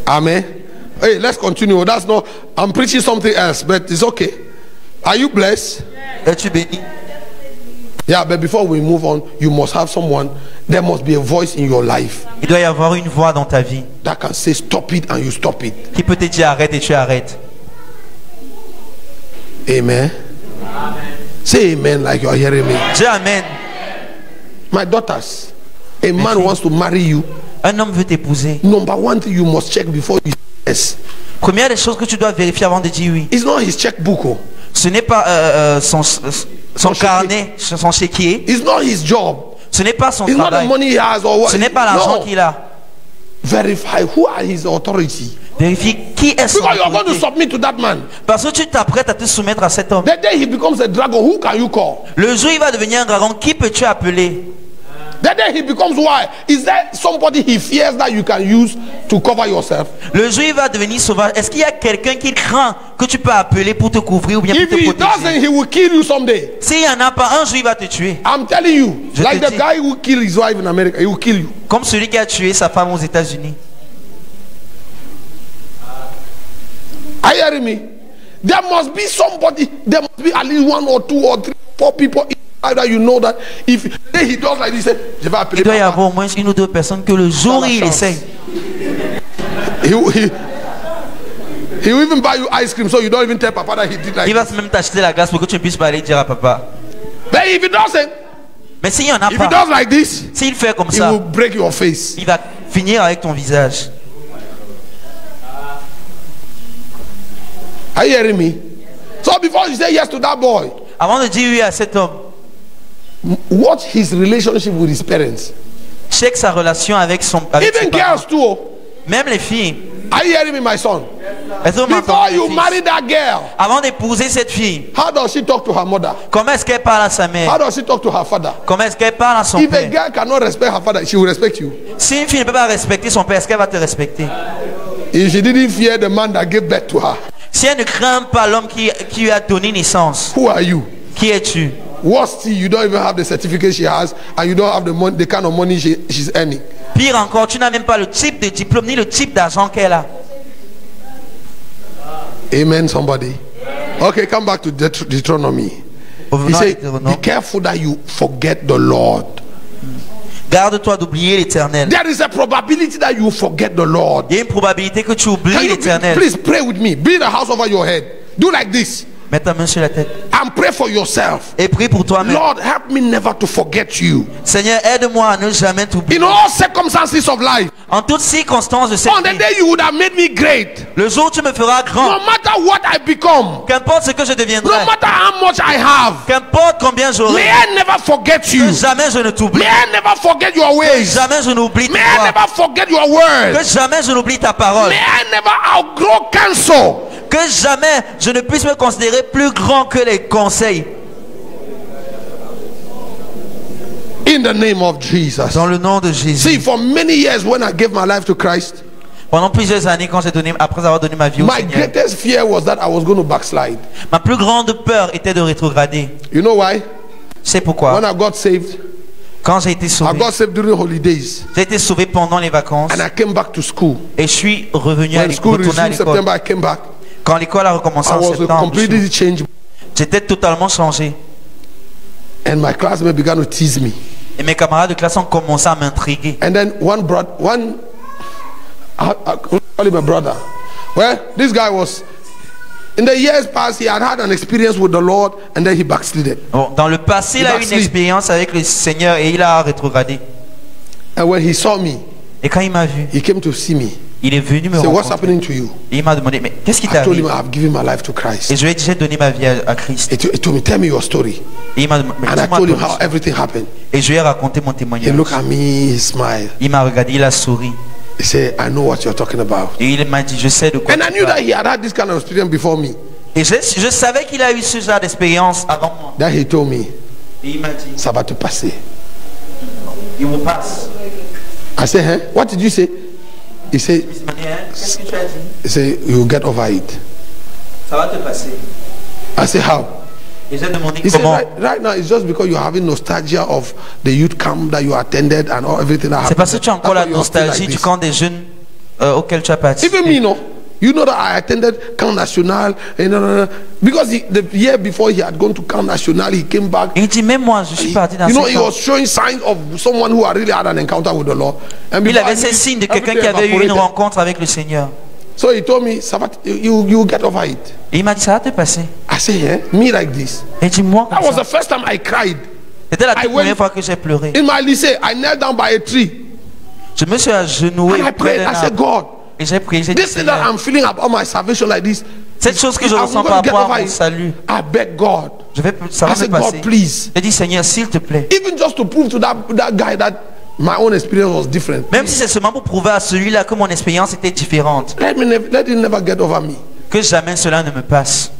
Amen. Hey, let's continue. That's not. I'm preaching something else, but it's okay. Are you blessed? Es-tu béni? Yeah, but before we move on, you must have someone. There must be a voice in your life Il doit y avoir une voix dans ta vie that can say stop it and you stop it. qui peut te dire arrête et tu arrêtes. Amen. Say amen like you are hearing me. Dis amen. My daughters, a man wants to marry you. Un homme veut t'épouser. Number one thing you must check before you say yes. Première des choses que tu dois vérifier avant de dire oui. It's not his checkbook. Oh. Ce n'est pas son carnet, son chéquier. It's not his job. Ce n'est pas son It's not the travail. money he has or what. Ce n'est pas l'argent No. qu'il a. Verify who are his authority. Vérifie qui est son Because you are going to autorité. submit to that man. Parce que tu t'apprêtes à te soumettre à cet homme. The day he becomes a dragon, who can you call? Le jour où il va devenir un dragon, qui peux-tu appeler? The day he becomes why? Is there somebody he fears that you can use to cover yourself? Le jour où il va devenir sauvage, est-ce qu'il y a quelqu'un qu'il craint que tu peux appeler pour te couvrir ou bien If pour te he protéger? doesn't, he will kill you someday. S'il n'y en a pas, un jour il va te tuer. I'm telling you. Je Like te the dis. guy who killed his wife in America, he will kill you. Comme celui qui a tué sa femme aux États-Unis. Are you hearing me? There must be somebody, there must be at least one or two or three, four people that you know that if he does like this, say, je vais appeler Il doit y papa. avoir au moins une ou deux personnes que le jour où il chance. essaye, He will even buy you ice cream so you don't even tell papa that he did like il va this. même t'acheter la glace pour que tu ne puisses pas aller dire à papa. But if he doesn't, Mais s'il n'y en a if he pas, does like this, s'il fait comme he ça, will break your face. il va finir avec ton visage. Are you hearing me? So before you say yes to that boy, Avant de dire oui à cet homme, watch his relationship with his parents. check sa relation avec ses Even parents. girls too. Oh. Même les filles. Are you hearing me, my son? Est-ce que vous Before m'entendez, you les marry filles? that girl, Avant d'épouser cette fille, how does she talk to her mother? comment est-ce qu'elle parle à sa How mère? does she talk to her father? Comment est-ce qu'elle parle à son If a père? girl cannot respect her father, she will respect you. Si une fille ne peut pas respecter son père, est-ce qu'elle va te respecter? If she didn't fear the man that gave birth to her, Si elle ne craint pas l'homme qui lui a donné naissance, who are you? qui es-tu? Worse still, you don't even have the certificate she has, and you don't have the money, the kind of money she's earning. Pire encore, tu n'as même pas le type de diplôme ni le type d'argent qu'elle a. Amen, somebody. Okay, come back to Deuteronomy. He Revenons à said, Deutéronome. be careful that you forget the Lord. Garde-toi d'oublier l'Éternel. There is a probability that you forget the Lord. Il y a une probabilité que tu Can oublies you l'Éternel. please pray with me? Build a house over your head. Do like this Mets ta main sur la tête and pray for yourself. et prie pour toi-même. Lord, help me never to forget you. Seigneur, aide-moi à ne jamais t'oublier. In all circumstances of life, En toutes circonstances de cette on the vie, day you would have made me great, le jour où tu me feras grand, no matter what I become, qu'importe ce que je no deviendrai, matter how much I have, qu'importe combien may j'aurai, I never forget que you. jamais je ne t'oublie, May I never forget your que ways. jamais je n'oublie May tes I voix, never forget your que words. jamais je n'oublie ta parole, May I never outgrow counsel. que jamais je ne puisse me considérer plus grand que les conseils. In the name of Jesus. Dans le nom de See, Jésus. for many years when I gave my life to Christ, Pendant plusieurs années, quand j'ai donné, après avoir donné ma vie au my Seigneur, greatest fear was that I was going to backslide. ma plus grande peur était de rétrograder. You know why? C'est pourquoi, When I got saved, quand j'ai été I sauvé, got saved during holidays, j'ai été sauvé pendant les vacances and I came back to school. et je suis revenu à When school retourné à resumed l'école. September, I came back. Quand l'école a recommencé I en was septembre, completely changed, j'étais totalement changé. and my classmates began to tease me. Et mes camarades de classe ont commencé à m'intriguer. And then I call him a brother. Well, this guy was, in the years past, he had an experience with the Lord, and then he backslided. Bon, dans le passé, il a eu une backslid. expérience avec le Seigneur et il a rétrogradé. And when he saw me, Et quand il m'a vu, he came to see me. il est venu me He said, "What's rencontrer. happening to you?" Et il m'a demandé, mais qu'est-ce qui I told him t'arrive? I've given my life to Christ. Et je lui ai dit, j'ai donné ma vie à Christ. He told me, "Tell me your story." Et il m'a demandé, mais And I dis-moi told him ton how histoire. everything happened. Et je lui ai raconté mon He témoignage. looked at me, he smiled. Il m'a regardé, il a souri. He said, "I know what you're talking about." Et il m'a dit, je sais de quoi And I tu knew that parles. he had this kind of experience before me. Et je savais qu'il a eu ce genre d'expérience avant moi. Then he told me, Et il m'a dit, "Ça va te passer." il vous passe. I said, "Huh? What did you say?" He said, Il m'a dit, hein, qu'est-ce que tu as dit? he said, "You'll get over it." Ça va te passer. I said, "How?" Et j'ai demandé He said, comment. right now, it's just because you're having nostalgia of the youth camp that you attended and all everything that C'est happened. parce que tu as encore la That's why you're still nostalgie like du this. camp des jeunes auquel tu as Even participé. me, no. You know that I attended Camp National, because the year before he had gone to Camp National, he came back. Et il dit, même moi, je suis parti dans You know, ce he camp. was showing signs of someone who had really had an encounter with the Lord. And Il before I avait ces knew it, signes de quelqu'un everything qui avait eu une evaporated. rencontre avec le Seigneur. So he told me, "Sabat, you get over it." Et il m'a dit, ça va te passer. I said, "Yeah, me like this." Et il dit, moi, That comme was ça. the first time I cried. C'était la I toute went- première fois que j'ai pleuré. In my lycée, I knelt down by a tree Je me suis agenouillé and I près prayed. d'un I said, arbre. "God, Et j'ai prié, j'ai dit, this thing that Seigneur, I'm feeling about my salvation like this, cette chose que je I'm ressens going par to get rapport over à mon it. salut, I beg God." ça I va me said, passer. "God, please." J'ai dit, Seigneur, s'il te plaît. Even just to prove to that guy that my own experience was different. Même si c'est seulement pour prouver à celui-là que mon expérience était différente. Let it never get over me. Que jamais cela ne me passe.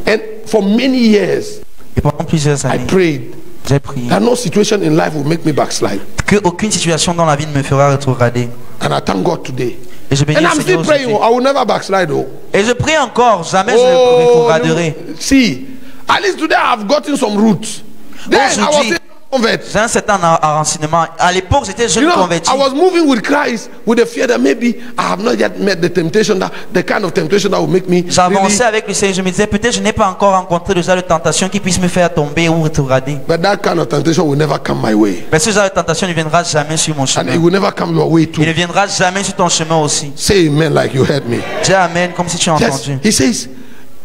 And for many years, Et pendant plusieurs I années, prayed j'ai prié that no situation in life will make me backslide. que aucune situation dans la vie ne me fera rétrograder. And I thank God today. Et je bénis And le I'm Seigneur still praying. aujourd'hui. I will never backslide. Oh, Et je prie encore, jamais je ne rétrograderai. see, at least today I've gotten some roots. Then I was Aujourd'hui, a convert. j'ai un certain renseignement. À l'époque, j'étais You jeune know, converti. I was moving with Christ with the fear that maybe I have not yet met the temptation, the kind of temptation that will make me J'avançais really. avec le Seigneur. Je me disais, peut-être je n'ai pas encore rencontré le genre de tentation qui puisse me faire tomber ou rétrograder. But that kind of temptation will never come my way. Mais ce genre de tentation ne viendra jamais sur mon And chemin. it will never come your way too. Il ne viendra jamais sur ton chemin aussi. Say amen like you heard me. Dis Amen comme si tu as Yes, entendu. he says,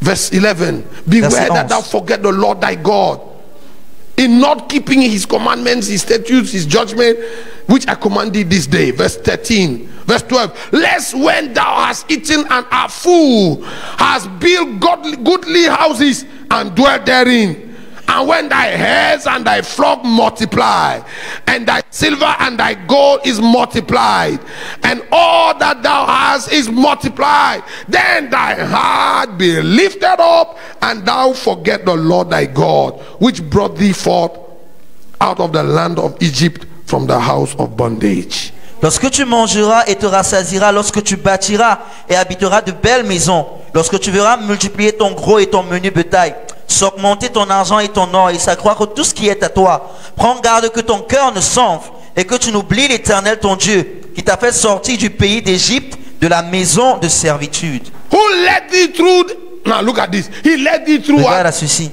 verse 11, beware Verset that thou 11. forget the Lord thy God in not keeping his commandments, his statutes, his judgment, which I command thee this day. Verse 13, verse 12, lest when thou hast eaten and art full, hast built goodly houses and dwell therein, and when thy herds and thy flock multiply, and thy silver and thy gold is multiplied, and all that thou hast is multiplied, then thy heart be lifted up, and thou forget the Lord thy God, which brought thee forth out of the land of Egypt from the house of bondage. Lorsque tu mangeras et te rassasieras, lorsque tu bâtiras et habiteras de belles maisons, lorsque tu verras multiplier ton gros et ton menu bétail, s'augmenter ton argent et ton or et s'accroître que tout ce qui est à toi. Prends garde que ton cœur ne s'enfle et que tu n'oublies l'Éternel ton Dieu qui t'a fait sortir du pays d'Égypte, de la maison de servitude. Who led thee through? Now look at this. He led thee through Regarde à ceci.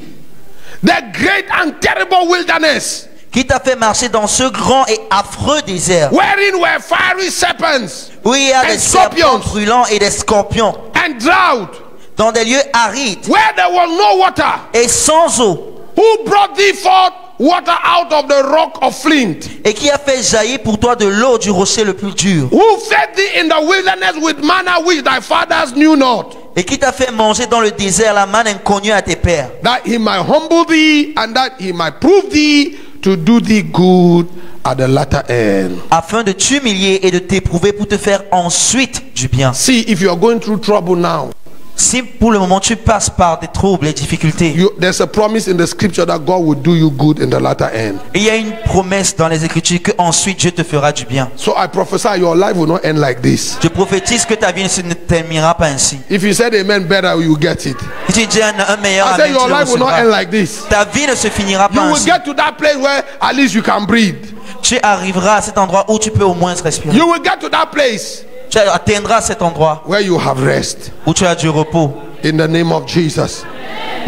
the great and terrible wilderness, Qui t'a fait marcher dans ce grand et affreux désert wherein were fiery serpents où il y a and des serpents scorpions brûlants et des scorpions, and drought, dans des lieux arides where there was no water. et sans eau, Who brought thee forth water out of the rock of flint? et qui a fait jaillir pour toi de l'eau du rocher le plus dur, Who fed thee in the wilderness with manna which thy fathers knew not, et qui t'a fait manger dans le désert la manne inconnue à tes pères, that he might humble thee and that he might prove thee to do thee good at the latter end. afin de t'humilier et de t'éprouver pour te faire ensuite du bien. See, if you are going through trouble now, Si pour le moment tu passes par des troubles et difficultés, there's a promise in the scripture that God will do you good in the latter end. il y a une promesse dans les Écritures que ensuite Dieu te fera du bien. So I prophesy your life will not end like this. Je prophétise que ta vie ne terminera pas ainsi. If you said amen better, you get it. Si tu dis un meilleur I amen, said tu your le life will not recevras. end like this. Ta vie ne se finira You pas will ainsi. get to that place where at least you can breathe. Tu arriveras à cet endroit où tu peux au moins respirer. You will get to that place Tu atteindras cet endroit where you have rest. où tu as du repos. In the name of Jesus.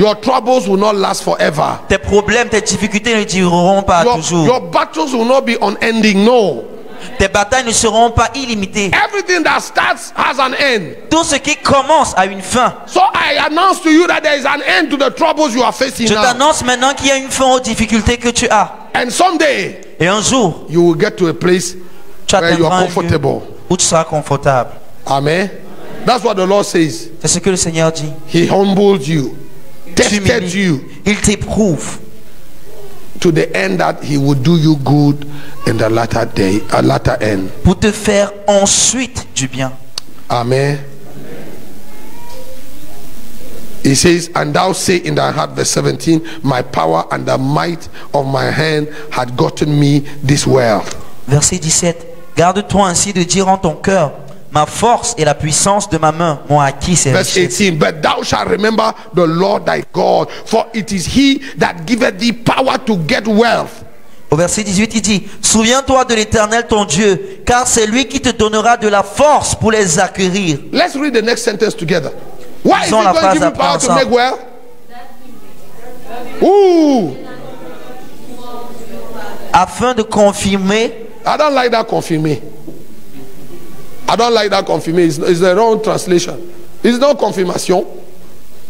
Your troubles will not last forever. Tes problèmes, tes difficultés ne dureront pas toujours. Your battles will not be unending. No. Tes batailles ne seront pas illimitées. Everything that starts has an end. Tout ce qui commence a une fin. So I announce to you that there is an end to the troubles you are facing Je now. t'annonce maintenant qu'il y a une fin aux difficultés que tu as. And someday Et un jour, you will get to a place tu where you atteindras are un lieu comfortable. où tu seras confortable. Amen. That's what the Lord says. C'est ce que le Seigneur dit. He humbled you, tested T'humilie. you Il t'éprouve to the end that he would do you good in the latter day, latter end. pour te faire ensuite du bien. Amen. He says, and thou say in thy heart, verse 17, my power and the might of my hand had gotten me this wealth. Verset 17. Garde-toi ainsi de dire en ton cœur, ma force et la puissance de ma main m'ont acquis ces Verse richesses. 18, but thou shalt remember the Lord thy God, for it is he that giveth thee power to get wealth. Au verset 18, il dit, souviens-toi de l'Éternel ton Dieu, car c'est lui qui te donnera de la force pour les acquérir. Let's read the next sentence together. Why is he Lisons la going to phrase give you après power to ensemble. make wealth? Ooh, Afin de confirmer, I don't like that confirmation. I don't like that confirmation. It's the wrong translation. It's not confirmation.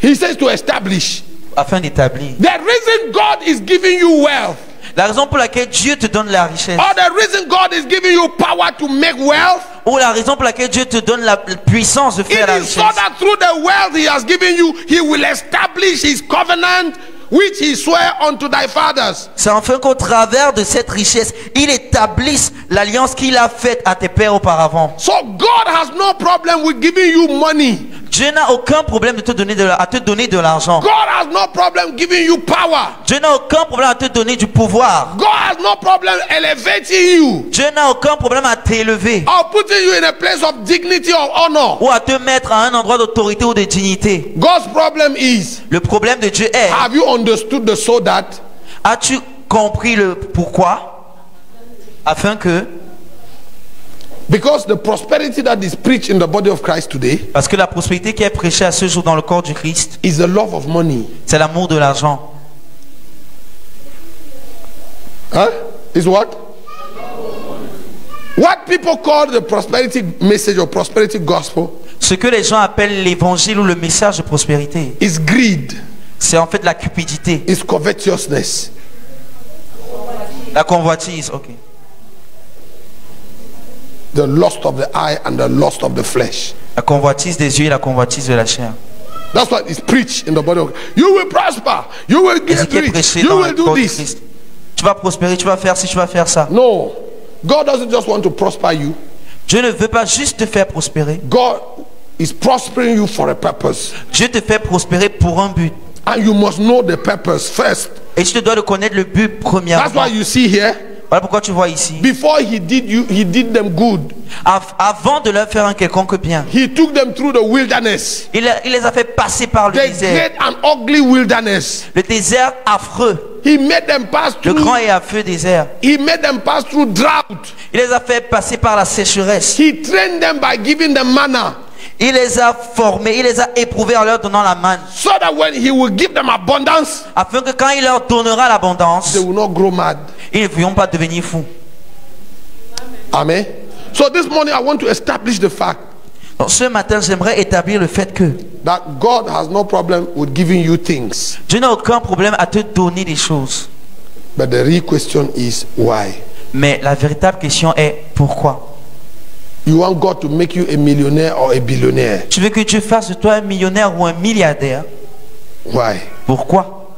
He says to establish. afin d'établir. The reason God is giving you wealth, La raison pour laquelle Dieu te donne la richesse, or the reason God is giving you power to make wealth, ou la raison pour laquelle Dieu te donne la puissance de it faire la is so richesse, that through the wealth he has given you, he will establish his covenant which he swore unto thy fathers. c'est afin qu'au travers de cette richesse, il établisse l'alliance qu'il a faite à tes pères auparavant. So God has no problem with giving you money. Dieu n'a aucun problème de te donner à te donner de l'argent. God has no problem giving you power. Dieu n'a aucun problème à te donner du pouvoir. God has no problem elevating you Dieu n'a aucun problème à t'élever or putting you in a place of dignity or honor. ou à te mettre à un endroit d'autorité ou de dignité. God's problem is, Le problème de Dieu est, have you understood the so that? as-tu compris le pourquoi? Afin que, Because the prosperity that is preached in the body of Christ today parce que la prospérité qui est prêchée à ce jour dans le corps du Christ, is the love of money. c'est l'amour de l'argent. Huh? Is what? What people call the prosperity message or prosperity gospel Ce que les gens appellent l'évangile ou le message de prospérité, is greed, c'est en fait la cupidité, is covetousness. la convoitise. Ok. The lust of the eye and the lust of the flesh. La convoitise des yeux et la convoitise de la chair. That's what is preached in the body of Christ. You will prosper. You will Et ce get qui est rich. prêché You dans will le do corps du this. Christ. Tu vas prospérer, tu vas faire ci, tu vas faire ça. No. God doesn't just want to prosper you. Dieu ne veut pas juste te faire prospérer. God is prospering you for a purpose. Dieu te fait prospérer pour un but. And you must know the purpose first. Et tu te dois de connaître le but That's premièrement. why you see here, Voilà pourquoi tu vois ici. Before he did them good. Avant de leur faire un quelconque bien, He took them through the wilderness. il les a fait passer par le The désert. great and ugly wilderness. Le désert affreux. He made them pass Le through. grand et affreux désert. He made them pass through drought. Il les a fait passer par la sécheresse. He trained them by giving them manna, Il les a formés, il les a éprouvés en leur donnant la manne. so that when he will give them abundance, Afin que quand il leur donnera l'abondance, they will not grow mad. ils ne vont pas devenir fous. Amen. So this morning I want to establish the fact Donc ce matin, j'aimerais établir le fait que that God has no problem with giving you things. Dieu n'a aucun problème à te donner des choses. But the real question is why? Mais la véritable question est pourquoi? You want God to make you a millionaire or a billionaire? Tu veux que Dieu fasse de toi un millionnaire ou un milliardaire? Why? Pourquoi?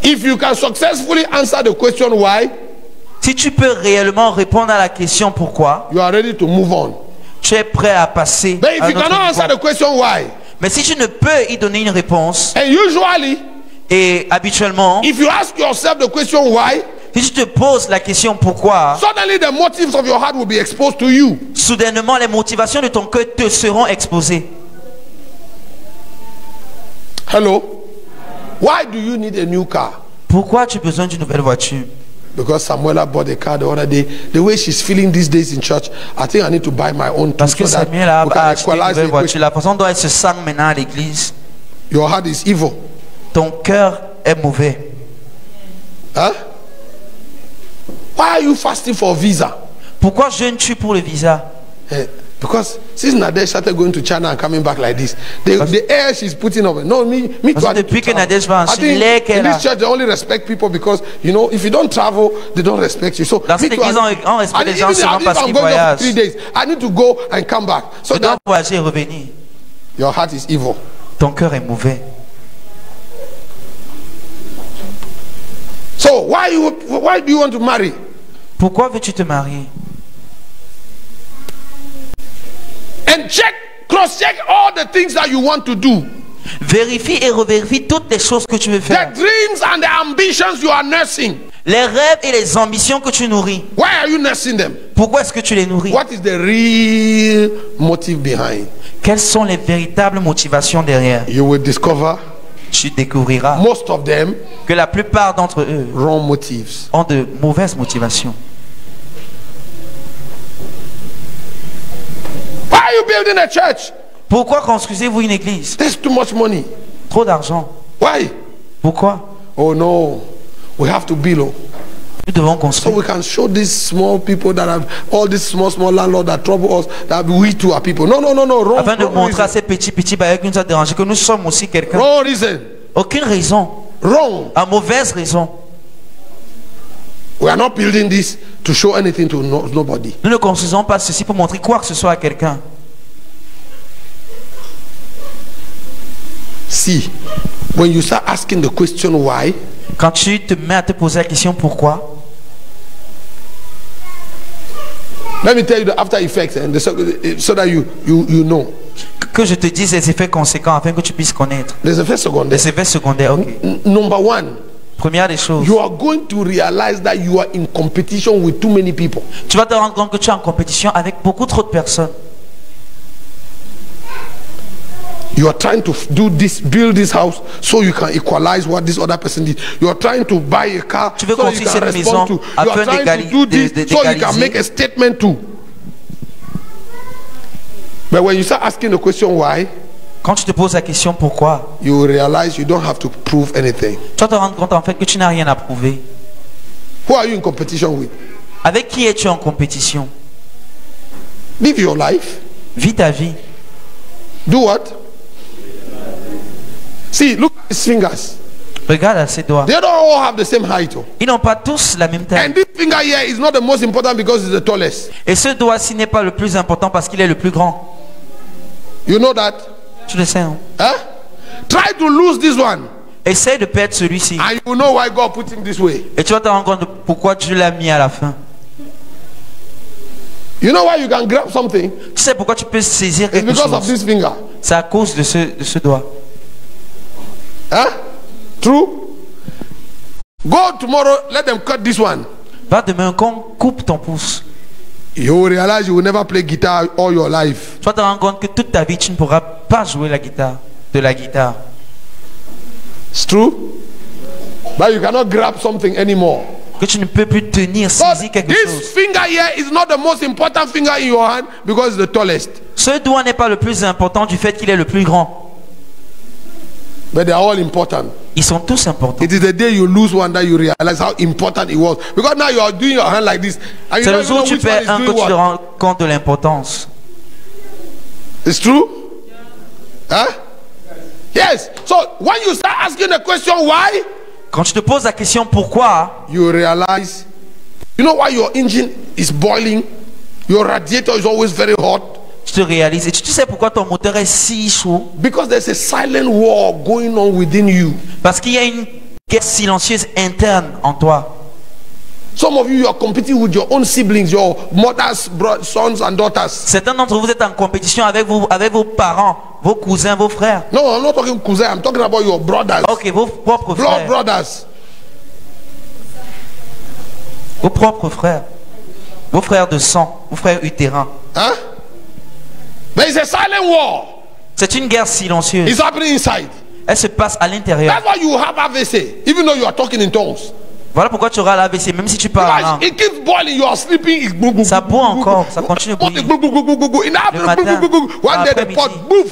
If you can successfully answer the question why, Si tu peux réellement répondre à la question pourquoi, you are ready to move on. tu es prêt à passer But if à un you autre cannot niveau. answer the question why, Mais si tu ne peux y donner une réponse, and usually et habituellement, if you ask yourself the question why, si tu te poses la question pourquoi, suddenly the motives of your heart will be exposed to you. soudainement les motivations de ton cœur te seront exposées. Hello? Why do you need a new car? Pourquoi as-tu besoin d'une nouvelle voiture? Because Samuela bought a car the other day. The way she's feeling these days in church, I think I need to buy my own too, Parce que so that Samuel a we can acheté une equalize nouvelle the voiture. equation. La façon dont elle se sent maintenant à l'église, Your heart is evil. ton cœur est mauvais. Huh? Why are you fasting for visa? Pourquoi jeûnes-tu pour le visa? Because since Nadej started going to China and coming back like this, the air she's putting up. No, me Parce too. que depuis que Nadej va en I Chine, think l'air in qu'elle a. this church they only respect people because you know if you don't travel, they don't respect you. So Dans cette me too, église, on respecte les gens even seulement if parce I'm qu'ils going there for voyagent. 3 days, I need to go and come back. So Tu dois that voyager et revenir. your heart is evil. Ton cœur est mauvais. So why do you want to marry? Pourquoi veux-tu te marier? And cross-check all the things that you want to do. Vérifie et revérifie toutes les choses que tu veux The faire. dreams and the ambitions you are nursing. Les rêves et les ambitions que tu nourris. Why are you nursing them? Pourquoi est-ce que tu les nourris? What is the real motive behind? Quelles sont les véritables motivations derrière? You will discover Tu découvriras most of them que la plupart d'entre eux wrong motives. ont de mauvaises motivations. Why are you building a church? Pourquoi construisez-vous une église? There's too much money. Trop d'argent. Why? Pourquoi? Oh no, we have to build. Nous devons So construire. we can show these small people that have all these small landlords that trouble us, that we too are people. No, wrong, Afin de wrong montrer à reason. ces petits bailleurs qui nous ont dérangés que nous sommes aussi quelqu'un. Wrong reason. Aucune raison. Wrong. À mauvaise raison. We are not building this to show anything to nobody. Nous ne construisons pas ceci pour montrer quoi que ce soit à quelqu'un. See, when you start asking the question why, Quand tu te mets à te poser la question pourquoi, let me tell you the after effects and so that you know. que je te dise les effets conséquents afin que tu puisses connaître. There's a first second. Les effets secondaires, ok. Number one, Première des choses, you are going to realize that you are in competition with too many people. tu vas te rendre compte que tu es en compétition avec beaucoup trop de personnes. You are trying to build this house so you can equalize what this other person did. You are trying to buy a car Tu veux so that you construire can cette maison respond to. You are afin trying to do this so you can make a statement too. But when you start asking the question why, Quand tu te poses la question pourquoi, you will realize you don't have to prove anything. tu vas te rendre compte en fait que tu n'as rien à prouver. Who are you in competition with? Avec qui es-tu en compétition? Live your life. Vis ta vie. Do what? See, look at his fingers. Regarde à ses doigts. They don't all have the same height. Ils n'ont pas tous la même taille. And this finger here is not the most important because it's the tallest. Et ce doigt-ci n'est pas le plus important parce qu'il est le plus grand. You know that? Tu le sais, hein? Huh? Try to lose this one. Essaye de perdre celui-ci. And you will know why God put him this way. Et tu vas te rendre compte de pourquoi Dieu l'a mis à la fin. You know why you can grab something? Tu sais pourquoi tu peux saisir It's quelque because of chose? this finger. C'est à cause de ce doigt. Huh? True? Go tomorrow, let them cut this one. Va demain, qu'on coupe ton pouce. You will realize you will never play guitar all your life. Tu vas te rendre compte que toute ta vie, tu ne pourras pas jouer de la guitare. It's true. But you cannot grab something anymore. Que tu ne peux plus tenir, saisir quelque This chose. finger here is not the most important finger in your hand because it's the tallest. Ce doigt n'est pas le plus important du fait qu'il est le plus grand. But they are all important. Ils sont tous importants. It is the day you lose one that you realize how important it was. Because now you are doing your hand like this. And you C'est don't le even jour know où tu which one perds is un que doing tu te what. rends compte de l'importance. It's true? Huh? Yes. So when you start asking the question why, Quand tu te poses la question pourquoi, you realize, you know why your engine is boiling? Your radiator is always very hot. tu te réalises. Et tu sais pourquoi ton moteur est si chaud? Because there's a silent war going on within you. Parce qu'il y a une guerre silencieuse interne en toi. Some of you are competing with your own siblings, your mothers, sons and daughters. Certains d'entre vous êtes en compétition avec vos parents, vos cousins, vos frères. No, I'm not talking cousin, I'm talking about your brothers. Ok, vos propres Blood frères. brothers. Vos propres frères. Vos frères de sang, vos frères utérins. Huh? There is a silent war. C'est une guerre silencieuse. It's happening inside. Elle se passe à l'intérieur. That's why you have AVC, even though you are talking in tongues. Voilà pourquoi tu auras l'AVC, même si tu parles en Because langue. it keeps boiling, you are sleeping. It's boo, boo, Ça boo, boit boo, encore, boo, ça boo, continue de boo, bouillir. boo, boo, boo, boo, boo, boo. In the Le matin, afternoon, boo, boo, boo. One day the après-midi. pot, boof.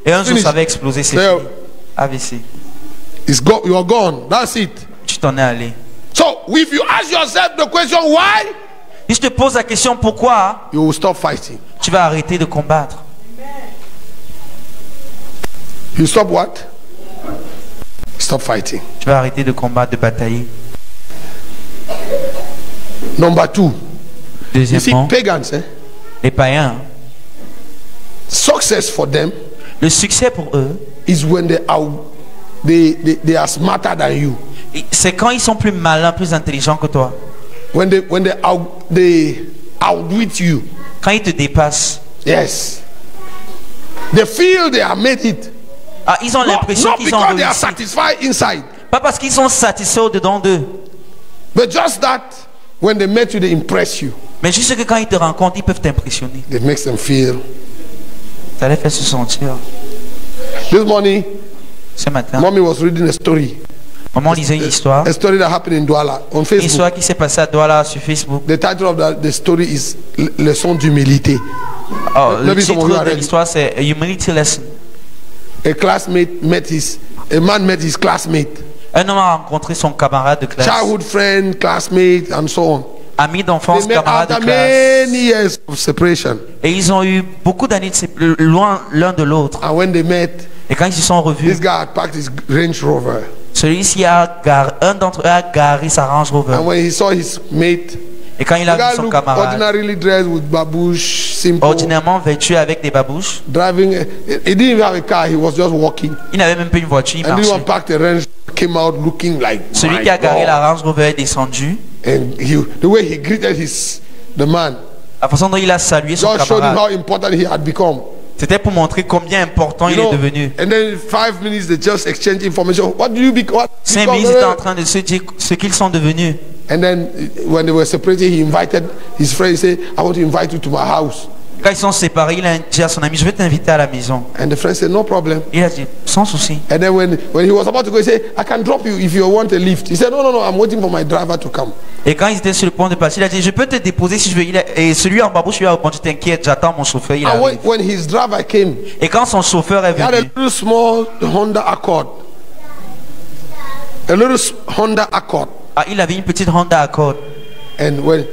Et un jour, Finish. ça va exploser, c'est There. fini. AVC. You are gone. That's it. Tu t'en es allé. So if you ask yourself the question why, Si je te pose la question pourquoi, you will stop fighting. tu vas arrêter de combattre. You stop what? Stop fighting. Tu vas arrêter de combattre, de batailler. Number two, you see, Deuxièmement, pagans, les païens, success for them le succès pour eux, is when they are smarter than you. c'est quand ils sont plus malins, plus intelligents que toi. When they outwit you. Quand ils te dépassent. Yes. They feel they have made it. Ah, ils ont l'impression Not qu'ils ont because they are réussi. satisfied inside, Pas parce qu'ils sont satisfaits au-dedans d'eux. but just that when they met you, they impress you. Mais juste que quand ils te rencontrent, ils peuvent t'impressionner. It makes them feel. Ça les fait se sentir. This morning, Ce matin, mommy was reading a story. maman lisait une histoire. A story that happened in Douala on Une Facebook. histoire qui s'est passée à Douala sur Facebook. The title of the story is Leçon d'humilité. Oh, le Maybe some of you titre are de ready. l'histoire c'est A Humility Lesson. A man met his classmate, Un homme a rencontré son camarade de classe. childhood friend, classmate, and so on. Ami d'enfance, They met camarade de after classe. many years of separation. Et ils ont eu beaucoup d'années loin l'un de l'autre. And when they met, Et quand ils se sont revus, this guy had packed his Range Rover. celui-ci un d'entre eux a garé sa Range Rover. And when he saw his mate, Et quand il the a vu guy son looked camarade, ordinarily dressed with babouche, simple, ordinairement vêtu avec des babouches, driving. He didn't even have a car. He was just walking. il n'avait même pas une voiture, il And this one marchait. packed a Range, came out looking like. Celui my qui a garé God. la Range Rover est descendu. And the way he greeted the man La façon dont il a salué son just showed him camarade, how important he had become. c'était pour montrer combien important You il est know, devenu. and then 5 minutes they just exchange information. What do you become? 5 minutes, il était en train de se dire ce qu'ils sont devenus. And then when they were separated, he invited his friend. He said, "I want to invite you to my house." Quand ils sont séparés, il a dit à son ami, je vais t'inviter à la maison. And the friend said, "No problem." Il a dit, sans souci. And then when he was about to go, he said, "I can drop you if you want a lift." He said, "No, I'm waiting for my driver to come." Et quand ils étaient sur le point de passer, il a dit, je peux te déposer si je veux. Et celui en babouche lui a répondu, t'inquiète, j'attends mon chauffeur, il And arrive. when his driver came, Et quand son chauffeur est he had a venu, little small Honda Accord. A little Honda Accord. il avait une petite Honda Accord. And when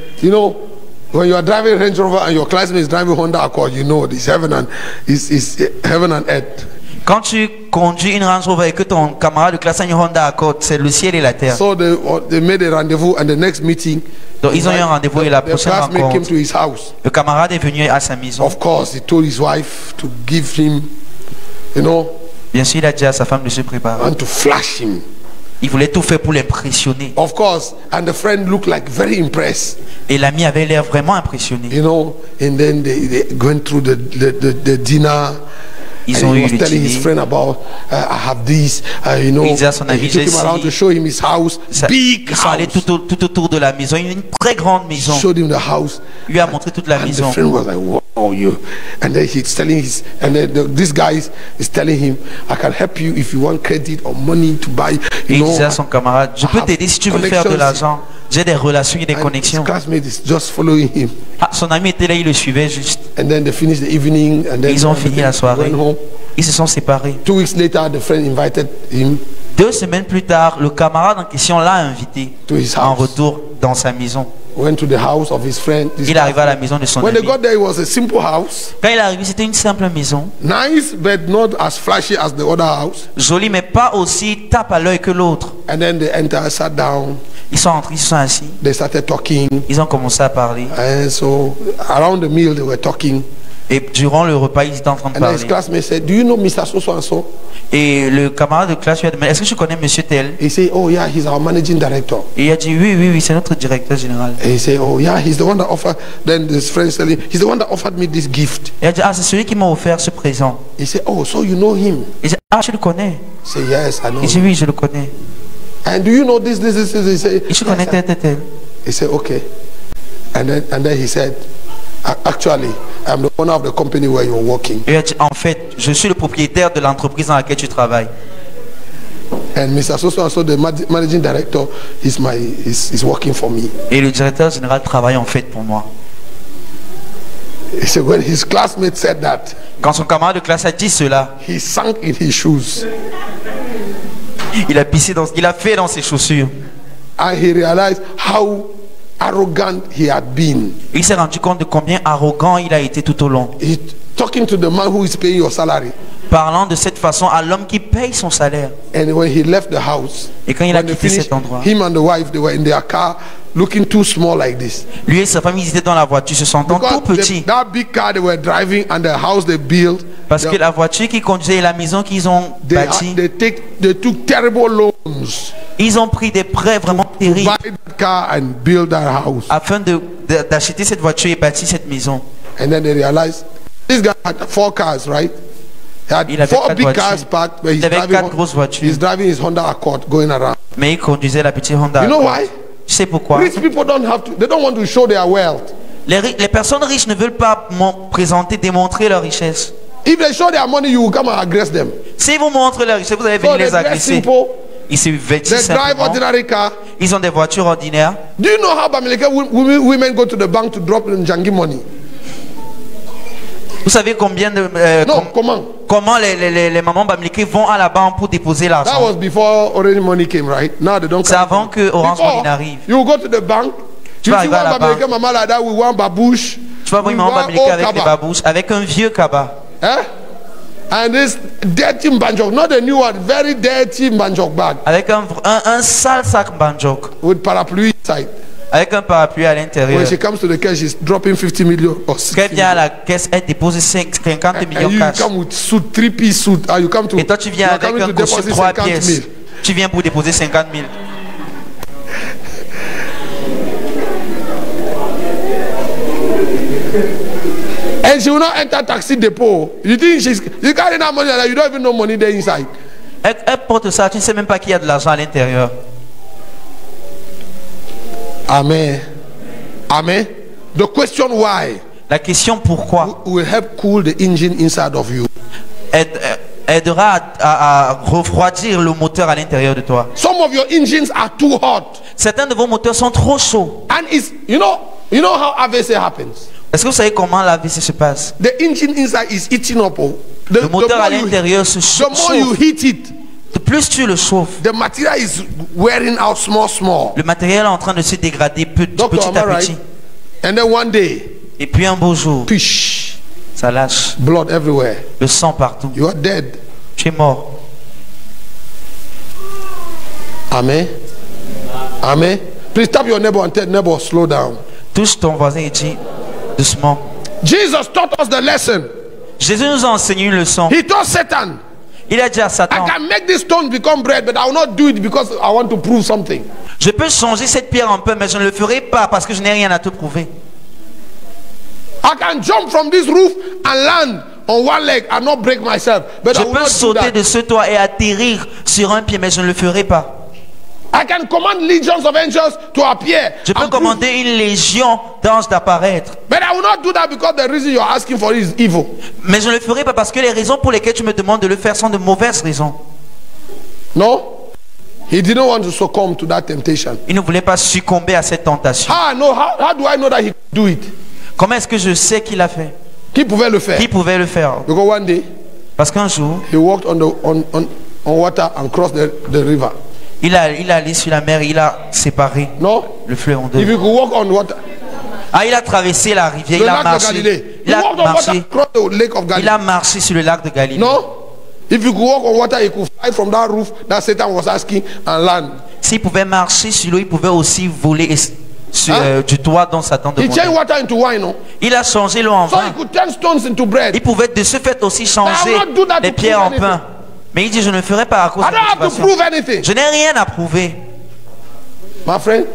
you are driving Range Rover and your classmate is driving Honda Accord, you know it's heaven and earth. Quand tu conduis une Range Rover et que ton camarade de classe a une Honda Accord, c'est le ciel et la terre. So they made a rendezvous, and the next meeting, Donc ils ont eu un rendez-vous et la the prochaine classmate came rencontre, to his house. le camarade est venu à sa maison. Of course, he told his wife to give him, Bien sûr, il a dit à sa femme de se préparer. and to flash him. Il voulait tout faire pour l'impressionner. Of course, and the friend looked like very impressed, Et l'ami avait l'air vraiment impressionné. and then they went through the dinner, Ils And ont he eu was le telling his dîner. friend about, I have this, you know. Il disait à son And he ami, took him j'ai around ci. to show him his house, big Ils sont allés house. tout autour de la maison, une très grande maison. Showed him the house. Il lui a montré toute la And the maison. friend was like, wow, you. And then he's telling this guy is telling him, I can help you if you want credit or money to buy. Et You il know, disait à son camarade, je peux t'aider si tu veux faire de l'argent. J'ai des relations et des and his connexions. classmate is just following him. Ah, son ami était là, il le suivait juste. And then they finished the evening, and then Ils ont fini la soirée. went home. Ils se sont séparés. 2 weeks later, the friend invited him 2 semaines plus tard, le camarade en question l'a invité to his en house. retour dans sa maison. Went to the house of his friend. This Il arriva à la maison de son When they ami. got there, it was a simple house, Quand il est arrivé, c'était une simple maison. nice, but not as flashy as the other house. Jolie, mais pas aussi tape à l'œil que l'autre. And then they entered, sat down, Ils sont entrés, ils se sont assis. they started talking. Ils ont commencé à parler. And so around the meal, they were talking. Et durant le repas, ils étaient en train de And then his parler. classmate said, do you know Mr. So and so? Et le camarade de classe lui a demandé, est-ce que tu connais monsieur tel? He said, oh yeah, he's our managing director. Et il a dit, oui, c'est notre directeur général. And he said, oh yeah, he's the one that offered. Then his friend said, he's the one that offered me this gift. Il a dit, ah, c'est celui qui m'a offert ce présent. He said, oh, so you know him? Il dit, ah, tu le connais? He said, yes, I know Il dit, him. oui, je le connais. And do you know this? He said, Et tu connais yes, tel. He said, okay. And then he said, actually, I'm the owner of the company where you're working. Et il a dit, en fait, je suis le propriétaire de l'entreprise dans laquelle tu travailles. And Mr. So and so, the managing director, is working for me. Et le directeur général travaille en fait pour moi. He said, when his classmate said that, Quand son camarade de classe a dit cela, he sank in his shoes. il a fait dans ses chaussures. And he realized how arrogant he had been. Il s'est rendu compte de combien arrogant il a été tout au long. He talking to the man who is paying your salary. Parlant de cette façon à l'homme qui paye son salaire. And when he left the house, Et quand il a when they quitté finished, cet endroit, him and the wife, they were in their car looking too small like this. lui et sa famille ils étaient dans la voiture, se sentant tout petits. That big car they were driving and the house they built, Parce que la voiture qu'ils conduisaient et la maison qu'ils ont bâtie, they took terrible loans ils ont pris des prêts vraiment to terribles buy that car and build that house. afin d'acheter cette voiture et bâtir cette maison. And then they realized this guy had 4 cars, right? He had Il avait 4 4 big voitures. cars parked, but Il avait 4 grosses voitures. he's driving his Honda Accord going around. Mais il conduisait la petite Honda. You know Accord. why? Tu sais pourquoi? Rich people they don't want to show their wealth. Les personnes riches ne veulent pas démontrer leur richesse. If they show their money, you will come and aggress them. S'ils vous montrent leur richesse, vous allez So venir they les dress agresser. simple, Ils se vêtissent they drive simplement. ordinary car. Ils ont des voitures ordinaires. Do you know how Bamileke women go to the bank to drop Njangi money? Vous savez combien de comment les mamans bamileke vont à la banque pour déposer That l'argent? was before Orange Money came, right? Now they don't C'est come. avant que Orange Money n'arrive. You go to the bank. Tu vas arriver à la banque. Mama like that, we want babouche. Tu vas voir une maman bamileke avec les babouches, avec un vieux cabas. Eh? And this dirty banjok, not a new one, very dirty banjok bag Avec un sale sac banjok. with parapluie inside. Avec un parapluie à l'intérieur. When she comes to the cash, she's dropping 50 million or 60 Quand elle vient à million. la caisse, elle dépose 50 And millions you cash. come with suit, 3-piece suit. You come to, Et toi, tu viens you are avec coming un to costume deposit 3 50 pièces. mil. Tu viens pour déposer 50 000. And she will not enter taxi depot. You think she's carrying that money and you don't even know money there inside. Elle porte ça, tu ne sais même pas qu'il y a de l'argent à l'intérieur. Amen. Amen. The question why La question pourquoi will help cool the engine inside of you. aidera à refroidir le moteur à l'intérieur de toi. Some of your engines are too hot. Certains de vos moteurs sont trop chauds. And it's, you know how AVC happens. Est-ce que vous savez comment la vie se passe? The engine inside is eating up. Le moteur à l'intérieur se the more you chauffe. heat it, De plus tu le chauffes, the material is wearing out small. le matériel est en train de se dégrader petit Doctor, am I à right? petit. And then one day, Et puis un beau jour, pish, ça lâche. blood everywhere. Le sang partout. You are dead. Tu es mort. Amen. Amen. Please tap your neighbor and tell neighbor, slow down. Touche ton voisin et dis doucement. Jesus taught us the lesson. Jésus nous a enseigné une leçon. He told Satan, Il a dit à Satan, I can make this stone become bread, but I will not do it because I want to prove something. je peux changer cette pierre en pain, mais je ne le ferai pas parce que je n'ai rien à te prouver. I can jump from this roof and land on one leg and not break myself. But Je I will peux not do sauter that. de ce toit et atterrir sur un pied, mais je ne le ferai pas. I can command legions of angels to appear. Je peux and prove- commander une légion d'anges d'apparaître. But I will not do that because the reason you're asking for is evil. Mais je ne le ferai pas parce que les raisons pour lesquelles tu me demandes de le faire sont de mauvaises raisons. No? He didn't want to succumb to that temptation. Il ne voulait pas succomber à cette tentation. How do I know that he could do it? Comment est-ce que je sais qu'il a fait? Qui pouvait le faire? Qui pouvait le faire? Because one day Parce qu'un jour, he walked on water and crossed the river. il est allé sur la mer, il a séparé No? le fleuve en If deux. you could walk on water, Ah, il a traversé la rivière, the il a lac of marché. Galilee. Il He a walked on water marché. across the lake of Il Galilee. a marché sur le lac de Galilée. No? If you could walk on water, he could fly from that roof that Satan was asking and land. S'il pouvait marcher sur l'eau, il pouvait aussi voler sur, Hein? du toit dont Satan He changed demandait. water into wine, no? Il a changé l'eau en So he vin. could turn stones into bread. Il pouvait de ce fait aussi I changer will not do that les to pierres en prove pain. Mais il dit, je ne le ferai pas à cause I de don't la have to motivation. prove anything. Je n'ai rien à prouver, My friend,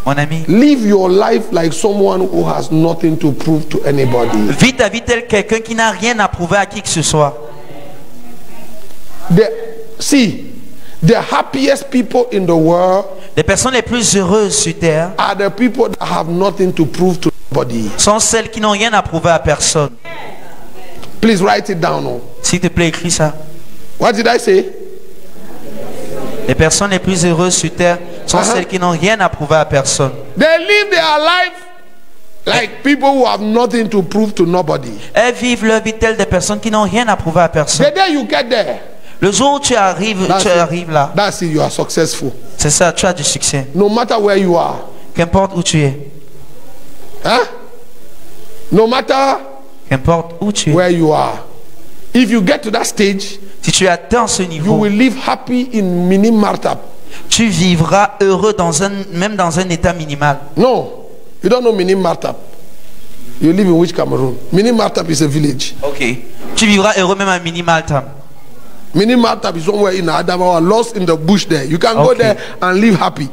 mon ami. live your life like someone who has nothing to prove to anybody. Vis ta vie tel quelqu'un qui n'a rien à prouver à qui que ce soit. The happiest people in the world Les personnes les plus heureuses sur terre are the people that have nothing to prove to nobody. sont celles qui n'ont rien à prouver à personne. Please write it down. Oh. S'il te plaît, écris ça. What did I say? Les personnes les plus heureuses sur terre sont celles qui n'ont rien à prouver à personne. They live their life like people who have nothing to prove to nobody. Elles vivent leur vie telle des personnes qui n'ont rien à prouver à personne. The day you get there, Le jour où tu arrives là, that's it, you are successful. c'est ça, tu as du succès. No matter where you are. Qu'importe où tu es. Huh? No matter Qu'importe où tu es. where you are. If you get to that stage, Si tu atteins ce you niveau, will live happy in mini martab. tu vivras heureux même dans un état minimal. No, you don't know mini martab. You live in which Cameroon? Mini martab is a village. Ok. Tu vivras heureux même à minimal tam. Mini martab is somewhere in Adamawa, lost in the bush there. You can go Okay. there and live happy.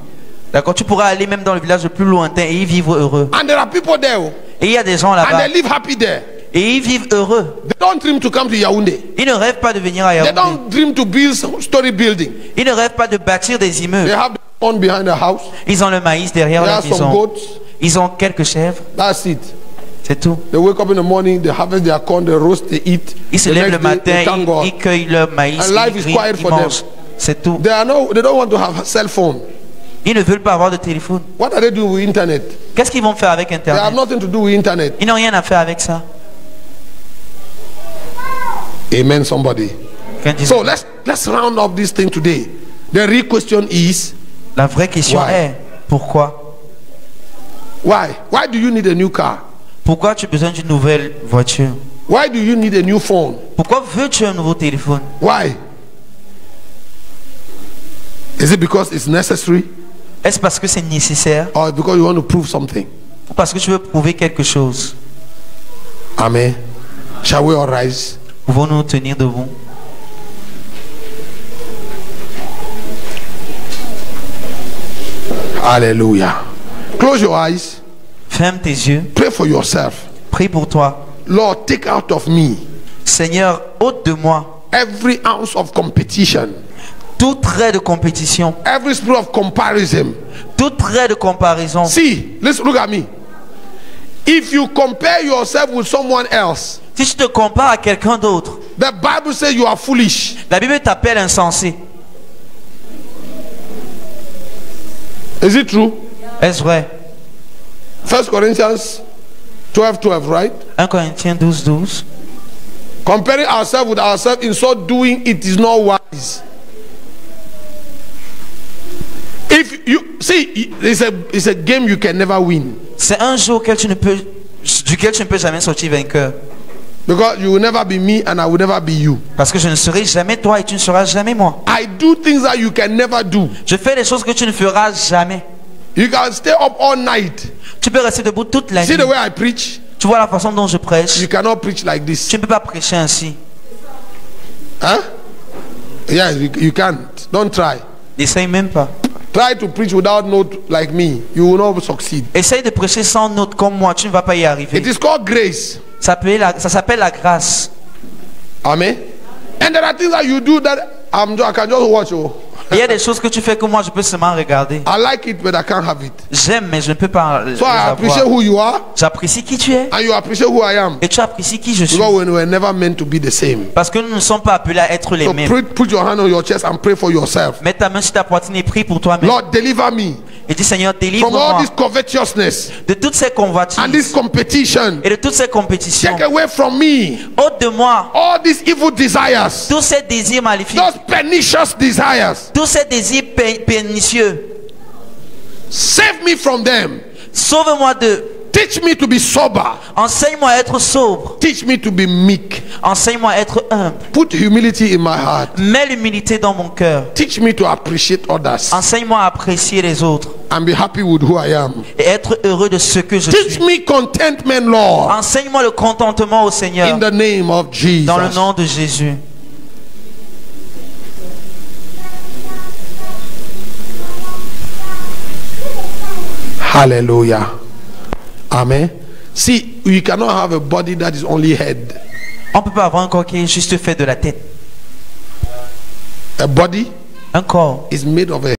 D'accord, tu pourras aller même dans le village le plus lointain et y vivre heureux. And there are people there, oh, Et il y a des gens and là-bas they live happy there. et ils vivent heureux. They don't dream to come to Yaoundé. Ils ne rêvent pas de venir à They Yaoundé. don't dream to build some story building. Ils ne rêvent pas de bâtir des They immeubles. have the corn behind the house. Ils ont le maïs derrière They leur have some maison. goats. Ils ont quelques chèvres. That's it. C'est tout. They wake up in the morning, they harvest their corn, they roast, they eat. Ils se The lèvent le next day, they matin, thank God. ils cueillent leur maïs, And ils life is grillent, quiet ils for them. mangent. C'est tout. They don't want to have a cell phone. Ils ne veulent pas avoir de téléphone. What are they doing with internet? Qu'est-ce qu'ils vont faire avec They have Internet? nothing to do with internet. Ils n'ont rien à faire avec ça. Amen, somebody. Quand ils- So let's round up this thing today. The real question is La vraie question Why? est, pourquoi? why? Why do you need a new car? Pourquoi tu as besoin d'une nouvelle voiture? Why do you need a new phone? Pourquoi veux-tu un nouveau téléphone? Why? Is it because it's necessary Est-ce parce que c'est nécessaire or because you want to prove something? ou parce que tu veux prouver quelque chose? Amen. Shall we all rise? Pouvons-nous nous tenir debout? Hallelujah. Close your eyes. Ferme tes yeux. Pray for yourself. Prie pour toi. Lord, take out of me Seigneur, ôte de moi every ounce of competition, tout trait de compétition, every spirit of comparison. tout trait de comparaison. See, let's look at me. If you compare yourself with someone else, Si tu te compares à quelqu'un d'autre, the Bible says you are foolish. la Bible t'appelle insensé. Is it true? Est-ce vrai? 1 Corinthians 12:12, right? 1 Corinthiens 12, 12. Comparing ourselves with ourselves, in so doing, it is not wise. If you see, it's a game you can never win C'est un jeu duquel tu ne peux jamais sortir vainqueur. because you will never be me and I will never be you. Parce que je ne serai jamais toi et tu ne seras jamais moi. I do things that you can never do. Je fais des choses que tu ne feras jamais. You can stay up all night. Tu peux rester debout toute la See nuit. the way I preach? Tu vois la façon dont je prêche. You cannot preach like this. Tu ne peux pas prêcher ainsi. Huh? Yeah, you can't. Don't try. N'essaye même pas. Try to preach without note like me. You will not succeed. Essaye de prêcher sans note comme moi. Tu ne vas pas y arriver. It is called grace. Ça s'appelle la grâce. Amen. And there are things that you do that I can just watch. Oh. Il y a des choses que tu fais que moi je peux seulement regarder. I like it, but I can't have it. J'aime, mais je ne peux pas les So I appreciate avoir. who you are, J'apprécie qui tu es and you appreciate who I am. et tu apprécies qui je suis. Because we were never meant to be the same. Parce que nous ne sommes pas appelés à être les So mêmes. put your hand on your chest and pray for yourself. Mets ta main sur ta poitrine et prie pour toi-même. Lord, deliver me Et dis Seigneur, from all délivre-moi this covetousness de toutes ces and this convoitises competition. et de toutes ces compétitions. Take away from me Ôte de moi all these evil desires, tous ces désirs maléfiques, those pernicious desires. tous ces désirs pernicieux. Save me from them. Sauve-moi d'eux. Teach me to be sober. Enseigne-moi à être sobre. Teach me to be meek. Enseigne-moi à être humble. Put humility in my heart. Mets l'humilité dans mon cœur. Teach me to appreciate others Enseigne-moi à apprécier les autres and be happy with who I am. et être heureux de ce que je Teach suis. me contentment, Lord, Enseigne-moi le contentement au Seigneur in the name of Jesus. dans le nom de Jésus. Hallelujah. Amen. See, you cannot have a body that is only head. On ne peut pas avoir un corps qui est juste fait de la tête. A body Un corps is made of a